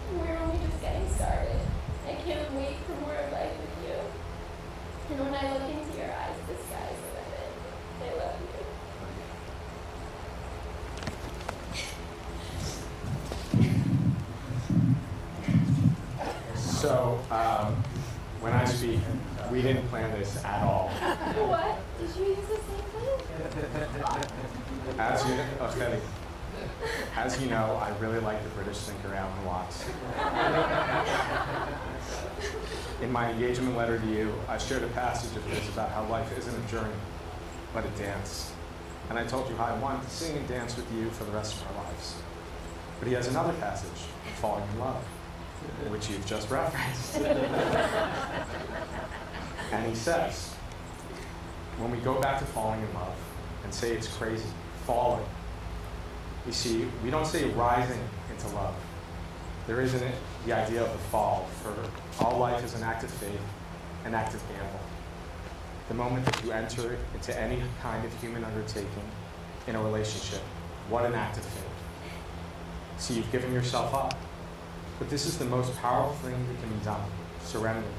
And we're only just getting started. I can't wait for more of life with you. And when I look into your eyes, the sky's the limit. I love you. So, when I speak, we didn't plan this at all. What? Did you use the same thing? As you know, I really like the British thinker Alan Watts. In my engagement letter to you, I shared a passage of his about how life isn't a journey, but a dance. And I told you how I wanted to sing and dance with you for the rest of our lives. But he has another passage, Falling in Love, which you've just referenced. And he says, when we go back to falling in love and say it's crazy, falling, you see, we don't say rising into love. There isn't the idea of the fall, for all life is an act of faith, an act of gamble. The moment that you enter into any kind of human undertaking in a relationship, what an act of faith. So you've given yourself up. But this is the most powerful thing that can be done, surrender.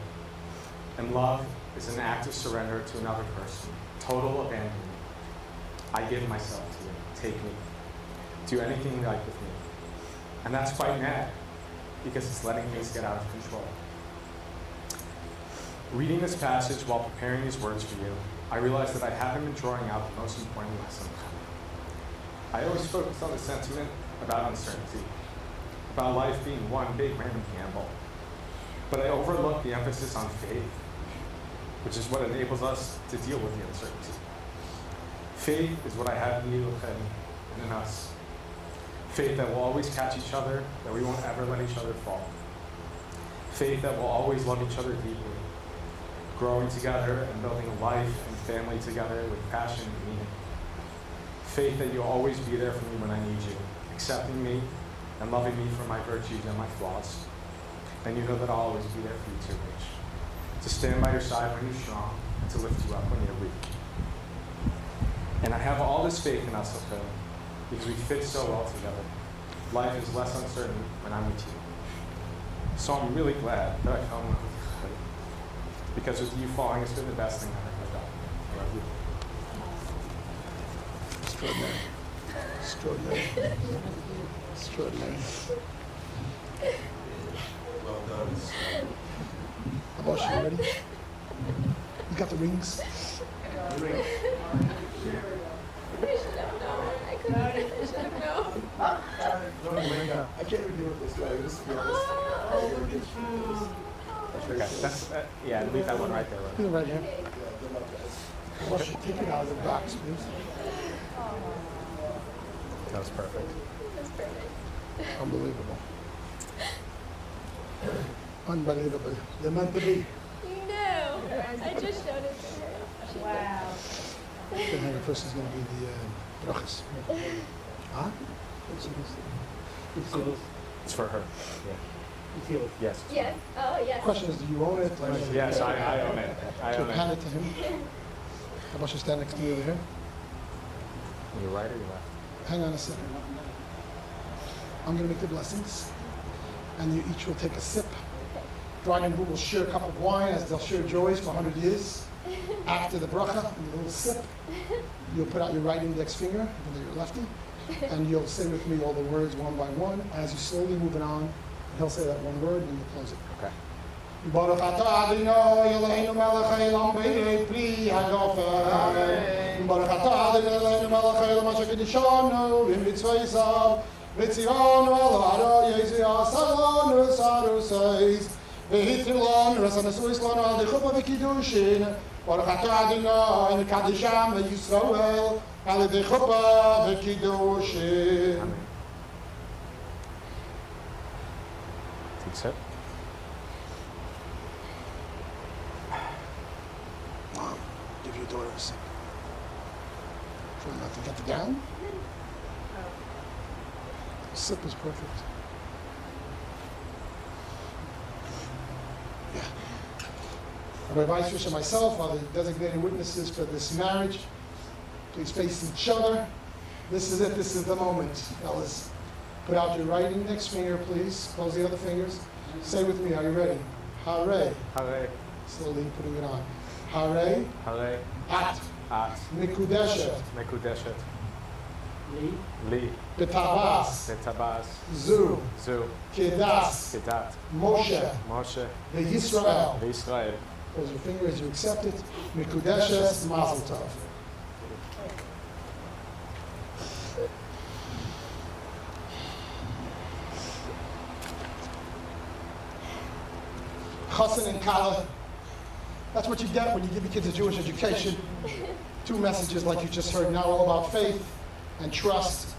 And love is an act of surrender to another person, total abandonment. I give myself to you, take me. Do anything you like with me. And that's quite mad. because it's letting things get out of control. Reading this passage while preparing these words for you, I realized that I haven't been drawing out the most important lesson. I always focus on the sentiment about uncertainty, about life being one big random gamble. But I overlook the emphasis on faith, which is what enables us to deal with the uncertainty. Faith is what I have in you and in us. Faith that will always catch each other, that we won't ever let each other fall. Faith that will always love each other deeply, growing together and building a life and family together with passion and meaning. Faith that you'll always be there for me when I need you, accepting me and loving me for my virtues and my flaws. And you know that I'll always be there for you too, Rach. To stand by your side when you're strong and to lift you up when you're weak. And I have all this faith in us, Phil, because we fit so well together. Life is less uncertain when I'm with you. So I'm really glad that I fell in love with you. Because with you falling, it's been the best thing I've ever done. I love you. Extraordinary. Extraordinary. Extraordinary. Well done. Abosh, you ready? You got the rings? The ring. I should have known. I couldn't. I should have known. I can't even deal with this guy. This is Okay, that's, yeah, leave that one right there. Put it right here. Abosh, take it out of the box, please. That was perfect. That's perfect. Unbelievable. Unbelievable. They're meant to be. No, I just showed it to her. Wow. The hanger first is going to be the brachas. Huh? It's for her. Yeah. Yes. Yes. Oh, yes. Question is, do you own it? Yes, I own it. I So own hand it. it to him. Abosh, you stand next to me over here. You're right or you're left? Hang on a second. I'm going to make the blessings, and you each will take a sip. Bride and groom will share a cup of wine as they'll share joys for 100 years. After the bracha, and a little sip, you'll put out your right index finger, whether you're lefty, and you'll say with me all the words one by one. As you slowly move it on, he'll say that one word, and you'll close it. Okay. Baruch atah Adonai Eloheinu melech haolam b'nei pri hagofim. Baruch atah Adonai Eloheinu melech haolam asher kedishanu b'mitzvosav v'tzivanu el ha'ara yeziyasanu sarusais v'hitilanu rasanesuis lanu al dechupah v'kiddushin. Baruch atah Adonai mekadisham v'Yisrael al dechupah v'kiddushin. Amen. Take a sip. Mom, give your daughter a sip. Try not to get it down. The sip is perfect. Yeah. Rabbi Vice and myself are the designated witnesses for this marriage. Please face each other. This is it. This is the moment, fellas. Put out your right index finger, please. Close the other fingers. Say with me. Are you ready? Hare. Hare. Slowly putting it on. Hare. Hare. At. At. Mikudeshet. Mekudeshet. Li. Li. Betabas. Betabas. Zu. Zu. Kedas. Kedat. Moshe. Moshe. Yisrael. Israel. Close your fingers. You accept it. Mikudeshet. Mazel tov. Chassan and Kala. That's what you get when you give your kids a Jewish education. Two messages like you just heard now, all about faith and trust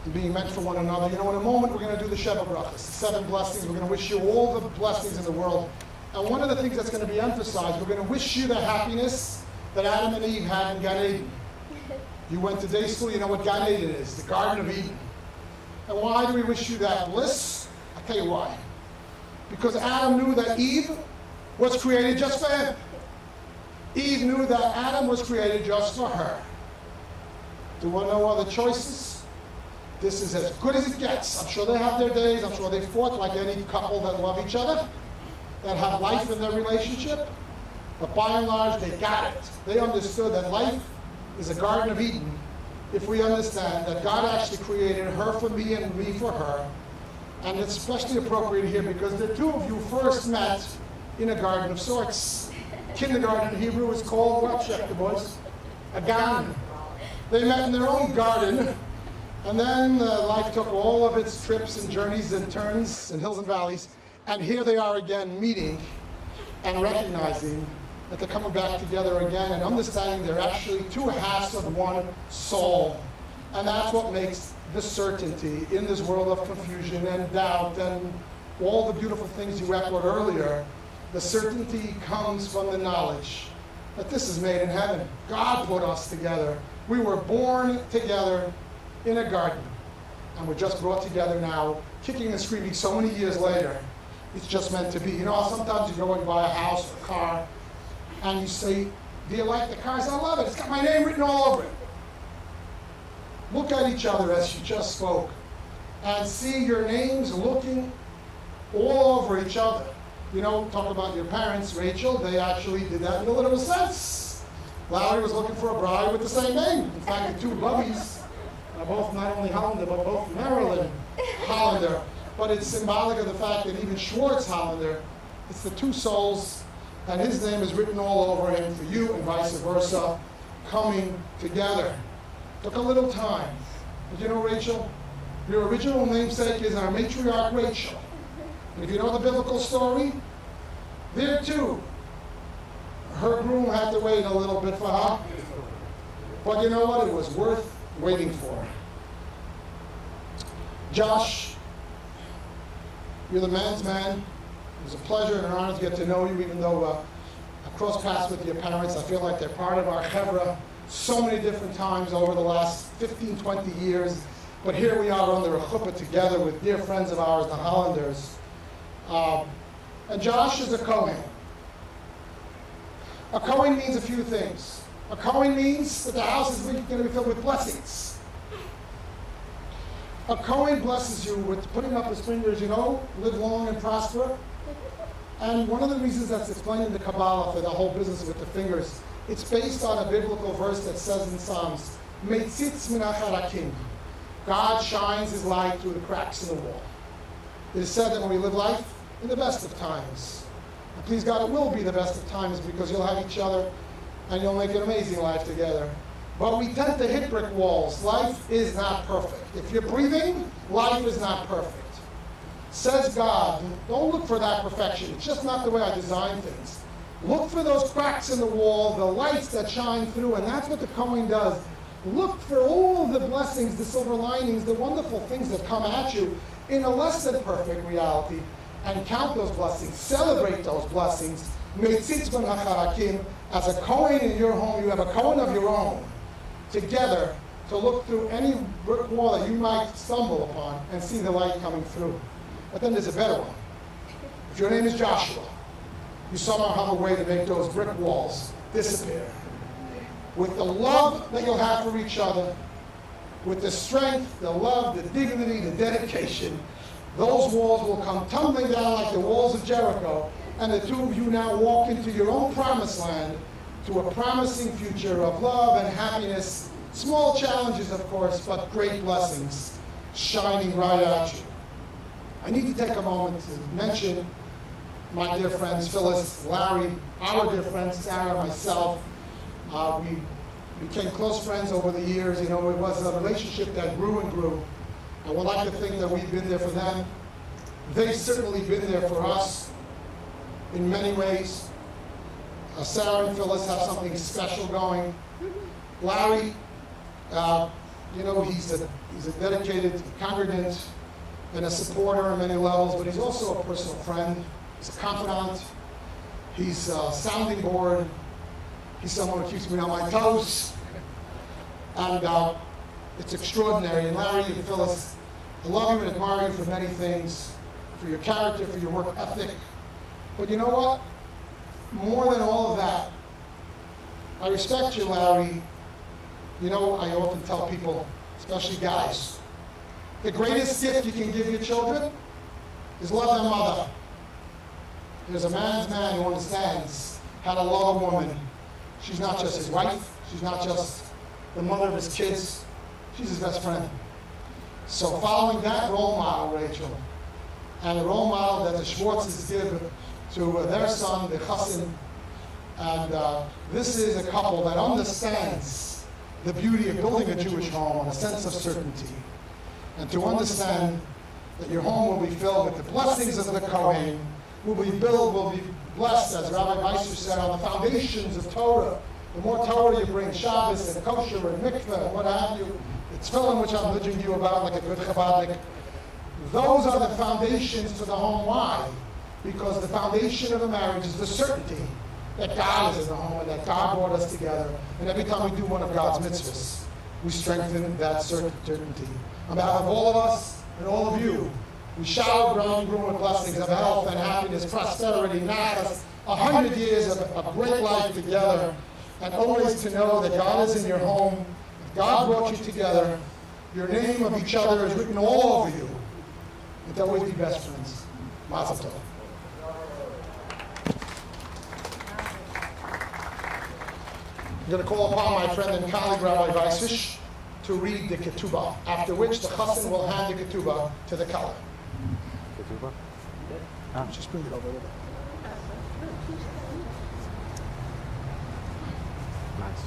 and being meant for one another. You know, in a moment we're going to do the Sheva Brachas, 7 blessings. We're going to wish you all the blessings in the world. And one of the things that's going to be emphasized, we're going to wish you the happiness that Adam and Eve had in Gan Eden. You went to day school, you know what Gan Eden is, the Garden of Eden. And why do we wish you that bliss? I'll tell you why. Because Adam knew that Eve was created just for him. Eve knew that Adam was created just for her. There were no other choices. This is as good as it gets. I'm sure they have their days. I'm sure they fought like any couple that love each other, that have life in their relationship. But by and large, they got it. They understood that life is a Garden of Eden if we understand that God actually created her for me and me for her. And it's especially appropriate here because the two of you first met in a garden of sorts. Kindergarten in Hebrew is called what? Check the boys. A gan. They met in their own garden, and then life took all of its trips and journeys and turns and hills and valleys, and here they are again meeting and recognizing that they're coming back together again and understanding they're actually two halves of one soul. And that's what makes the certainty in this world of confusion and doubt and all the beautiful things you echoed earlier. The certainty comes from the knowledge that this is made in heaven. God put us together. We were born together in a garden, and we're just brought together now, kicking and screaming so many years later. It's just meant to be. You know, sometimes you go and buy a house or a car, and you say, do you like the car? I say, I love it. It's got my name written all over it. Look at each other as you just spoke, and see your names looking all over each other. You know, talk about your parents, Rachel, they actually did that in a literal sense. Lowry was looking for a bride with the same name. In fact, the two Bubbies are both not only Hollander, but both Maryland Hollander. But it's symbolic of the fact that even Schwartz Hollander, it's the two souls, and his name is written all over him for you and vice versa, coming together. Took a little time. But you know, Rachel, your original namesake is our matriarch Rachel. And if you know the biblical story, there too, her groom had to wait a little bit for her. But you know what? It was worth waiting for. Josh, you're the man's man. It was a pleasure and an honor to get to know you, even though I crossed paths with your parents. I feel like they're part of our chevra so many different times over the last 15, 20 years. But here we are under a chuppah together with dear friends of ours, the Hollanders. And Josh is a Kohen. A Kohen means a few things. A Kohen means that the house is going to be filled with blessings. A Kohen blesses you with putting up his fingers, you know, live long and prosper. And one of the reasons that's explained in the Kabbalah for the whole business with the fingers, it's based on a biblical verse that says in Psalms, Meitzitz min hacharakim. God shines his light through the cracks in the wall. It is said that when we live life in the best of times, and please God, it will be the best of times because you'll have each other and you'll make an amazing life together. But we tend to hit brick walls. Life is not perfect. If you're breathing, life is not perfect. Says God, don't look for that perfection. It's just not the way I design things. Look for those cracks in the wall, the lights that shine through, and that's what the Kohen does. Look for all the blessings, the silver linings, the wonderful things that come at you in a less than perfect reality, and count those blessings, celebrate those blessings. Meitzitz ben hacharakim. As a Kohen in your home, you have a Kohen of your own, together to look through any brick wall that you might stumble upon and see the light coming through. But then there's a better one. If your name is Joshua, you somehow have a way to make those brick walls disappear. With the love that you'll have for each other, with the strength, the love, the dignity, the dedication, those walls will come tumbling down like the walls of Jericho, and the two of you now walk into your own promised land, to a promising future of love and happiness. Small challenges, of course, but great blessings shining right at you. I need to take a moment to mention my dear friends, Phyllis, Larry, our dear friends, Sarah, myself. We became close friends over the years. You know, it was a relationship that grew and grew. I would like to think that we've been there for them. They've certainly been there for us in many ways. Sarah and Phyllis have something special going. Larry, you know, he's a dedicated congregant and a supporter on many levels, but he's also a personal friend. He's a confidant. He's a sounding board. He's someone who keeps me on my toes. And it's extraordinary. And Larry and Phyllis, I love you and admire you for many things, for your character, for your work ethic. But you know what? More than all of that, I respect you, Larry. You know, I often tell people, especially guys, the greatest gift you can give your children is love their mother. There's a man's man who understands how to love a woman. She's not just his wife. She's not just the mother of his kids. She's his best friend. So following that role model, Rachel, and a role model that the Schwartzes give to their son, the Chassan. And this is a couple that understands the beauty of building a Jewish home and a sense of certainty. And to understand that your home will be filled with the blessings of the Kohen, will be blessed, as Rabbi Weiser said, on the foundations of Torah. The more Torah you bring, Shabbos and kosher and mikveh and what have you, it's filling which I'm nudging you about like a good Chabadnik. Those are the foundations for the home. Why? Because the foundation of a marriage is the certainty that God is in the home and that God brought us together. And every time we do one of God's mitzvahs, we strengthen that certainty. On behalf of all of us and all of you, we shower groom with blessings of health and happiness, prosperity, nachas, 100 years of great life together, and always to know that God is in your home, God brought you together, your name of each other is written all over you, and to always be best friends. Mazel tov. I'm going to call upon my friend and colleague Rabbi Weisish to read the Ketubah, after which the Chassan will hand the Ketubah to the Kala. Ketubah? Just bring it over a little bit. Nice.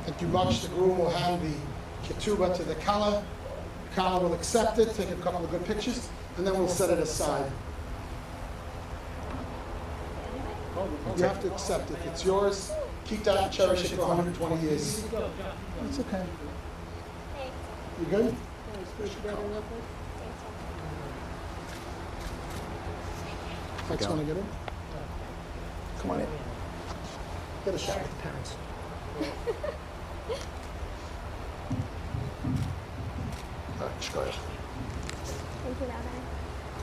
Thank you much. The groom will hand the ketubah to the Kala. Kala will accept it, take a couple of good pictures, and then we'll set it aside. You have to accept it. It's yours. Keep that and cherish it for 120 years. It's okay. You good? Thanks, want to get in? Come on in. Get a shot with the parents. Thank you, Rabbi.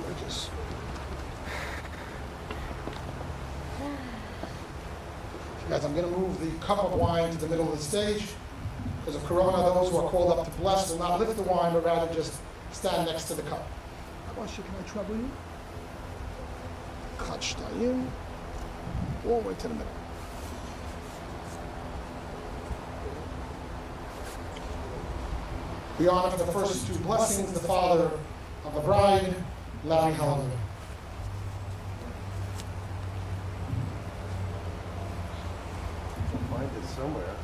Gorgeous. Guys, I'm going to move the cup of wine to the middle of the stage. Because of Corona, those who are called up to bless will not lift the wine, but rather just stand next to the cup. Question, can I trouble you? Klatштayim. All the way to the middle. We honor for the first two blessings the father of the bride, Larry Hollander. I'll find it somewhere.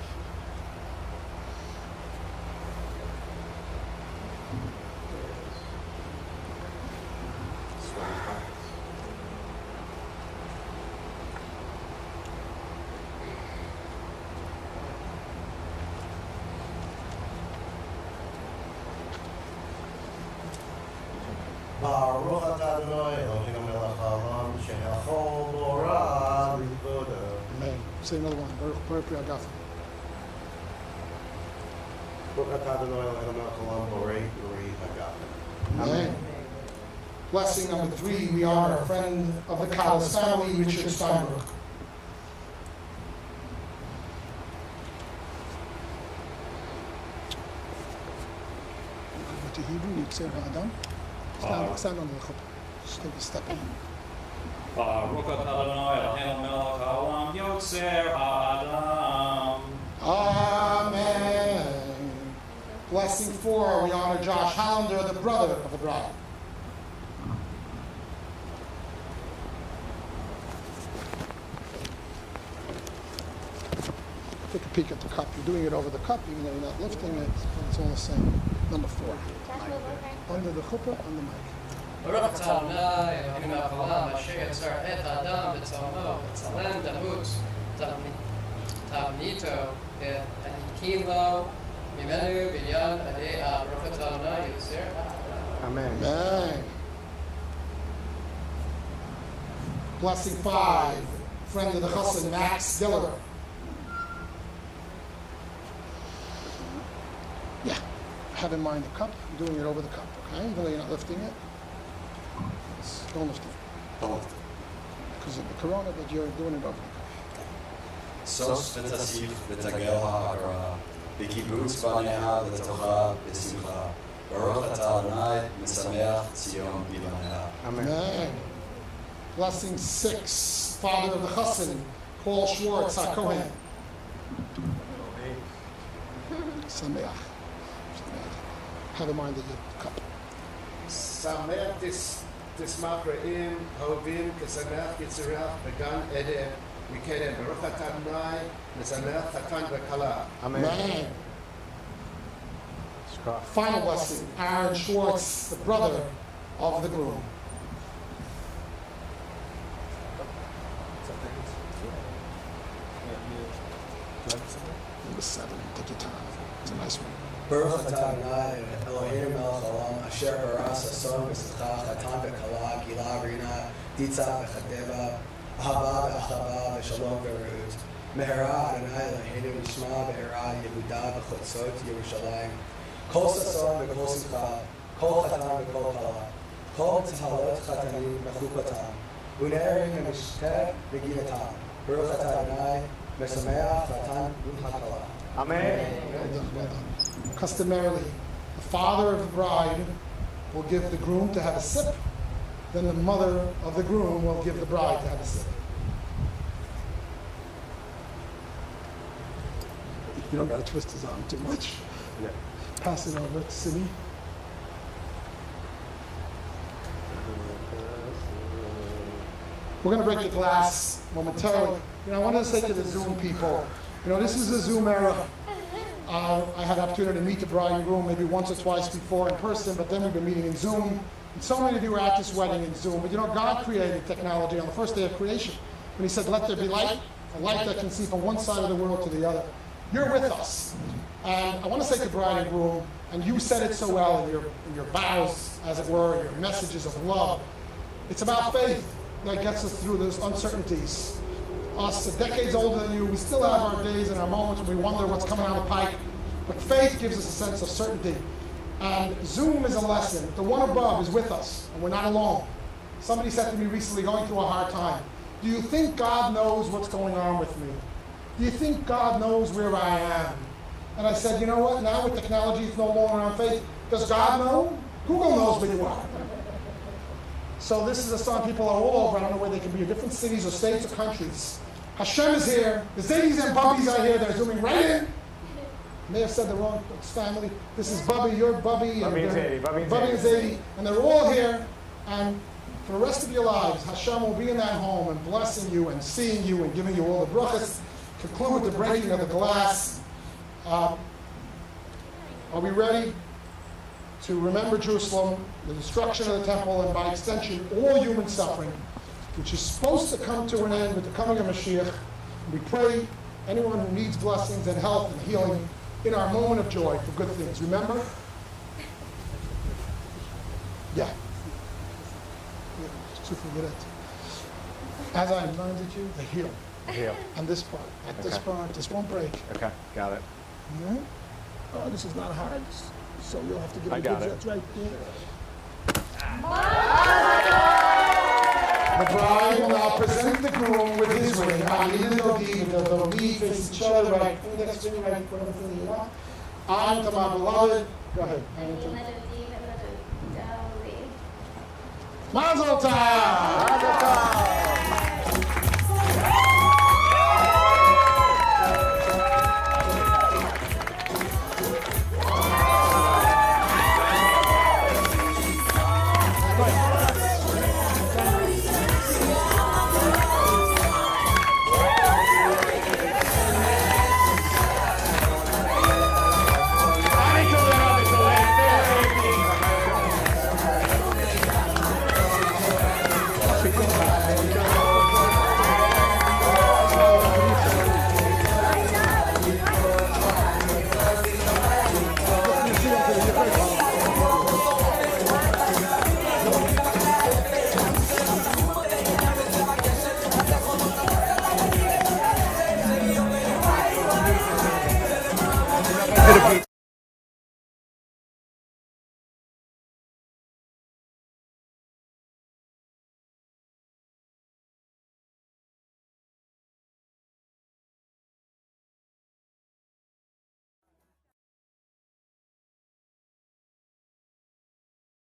Baruch atah Adonai Eloheinu melech haolam shehachol borah v'voda. Amen. Say another one. Baruch Agafa. Baruch atah Adonai Eloheinu melech haolam borei hagafen. Amen. Blessing number 3, we honor a friend of the Callis family, Richard Steinberg. To Hebrew, you say Adam. Stand on the chuppah. Just take a step in. Baruch atah Adonai Eloheinu melech haolam yotzer ha'adam. Amen. Blessing 4, we honor Josh Hollander, the brother of the bride. Take a peek at the cup. You're doing it over the cup, even though you're not lifting it. It's all the same. Number 4. Under the chuppah, on the mic. Baruch atah Adonai Eloheinu melech haolam asher yetzer et ha'adam b'tzomo b'tzalem damut tavnito v'anikin lo mimenu b'yad adei Baruch atah Adonai yotzer ha'adam. Amen. Amen. Blessing 5, friend of the chassan, Max Diller. Yeah, have in mind the cup. I'm doing it over the cup, okay? Even though you're not lifting it. Don't lift it. Don't lift it. Because of the corona, but you're doing it over the cup. Sos v'tasif v'tagel ha'hakara v'kibbutz b'neiha v'tocha v'simcha Baruch atah Adonai mesameach Tzion b'baneiha. Amen. Blessing 6, father of the chassan, Paul Schwartz HaKohen. Sameach. Have in mind the cup. Sameach tismach re'im hovim kesameach yitzirach v'gan edeh mikeden Baruch atah Adonai mesameach chatan v'kala. Amen. Final blessing, Aaron Schwartz, the brother of the groom. Number 7, take your time. It's a nice one. Baruch atah Adonai Eloheinu melech haolam asher baras ason v'simcha chatan v'kala gila rina ditza v'chadeva ahava v'achava v'shalom v'reut mehera Adonai Eloheinu yishma be'era Yehuda v'chotzot Yerushalayim kol sason v'kol simcha kol chatan v'kol kala kol tzihalot chatanim mechukotam u'ne'erim ha'mishkeh v'ginatam Baruch atah Adonai mesameach chatan v'kala. Amen. Well done, well done. Customarily, the father of the bride will give the groom to have a sip, then the mother of the groom will give the bride to have a sip. You don't got to twist his arm too much. Yeah. Pass it over to Simi. We're going to break the glass momentarily. I wanted to say to the Zoom people, this is a Zoom era. I had the opportunity to meet the bride and groom maybe once or twice before in person, but then we've been meeting in Zoom. And so many of you were at this wedding in Zoom. But God created technology on the first day of creation. When he said, let there be light, a light that can see from one side of the world to the other. You're with us. And I want to say to bride and groom, and you said it so well in your vows, as it were, your messages of love. It's about faith that gets us through those uncertainties. Us, decades older than you, we still have our days and our moments when we wonder what's coming down the pike. But faith gives us a sense of certainty. And Zoom is a lesson. The one above is with us, and we're not alone. Somebody said to me recently, going through a hard time, do you think God knows what's going on with me? Do you think God knows where I am? And I said, you know what? Now with technology, it's no longer on faith. Does God know? Google knows where you are. So this is a song people are all over. I don't know where they can be in different cities or states or countries. Hashem is here. The Zadis and Bubbies are here. They're zooming right in. May have said the wrong family. This is Bubby, you're Bubby, and Bubby and Zadie. Bubby and Zadie. And they're all here. And for the rest of your lives, Hashem will be in that home and blessing you and seeing you and giving you all the brachas. Conclude with the breaking of the glass. Are we ready to remember Jerusalem, the destruction of the temple, and by extension, all human suffering, which is supposed to come to an end with the coming of Mashiach? We pray anyone who needs blessings and health and healing in our moment of joy for good things. Remember? Yeah. To forget it. As I reminded you, the heel. Heel. And this part. At this part, this won't break. Okay, got it. Yeah. Oh, this is not hard. So you'll have to give I it a got good it. that's right. The bride will now present the groom with his ring. They'll leave face each other, right? Index finger, right? Whatever finger you want. I am to my beloved. Go ahead. I am to. Mazel tov!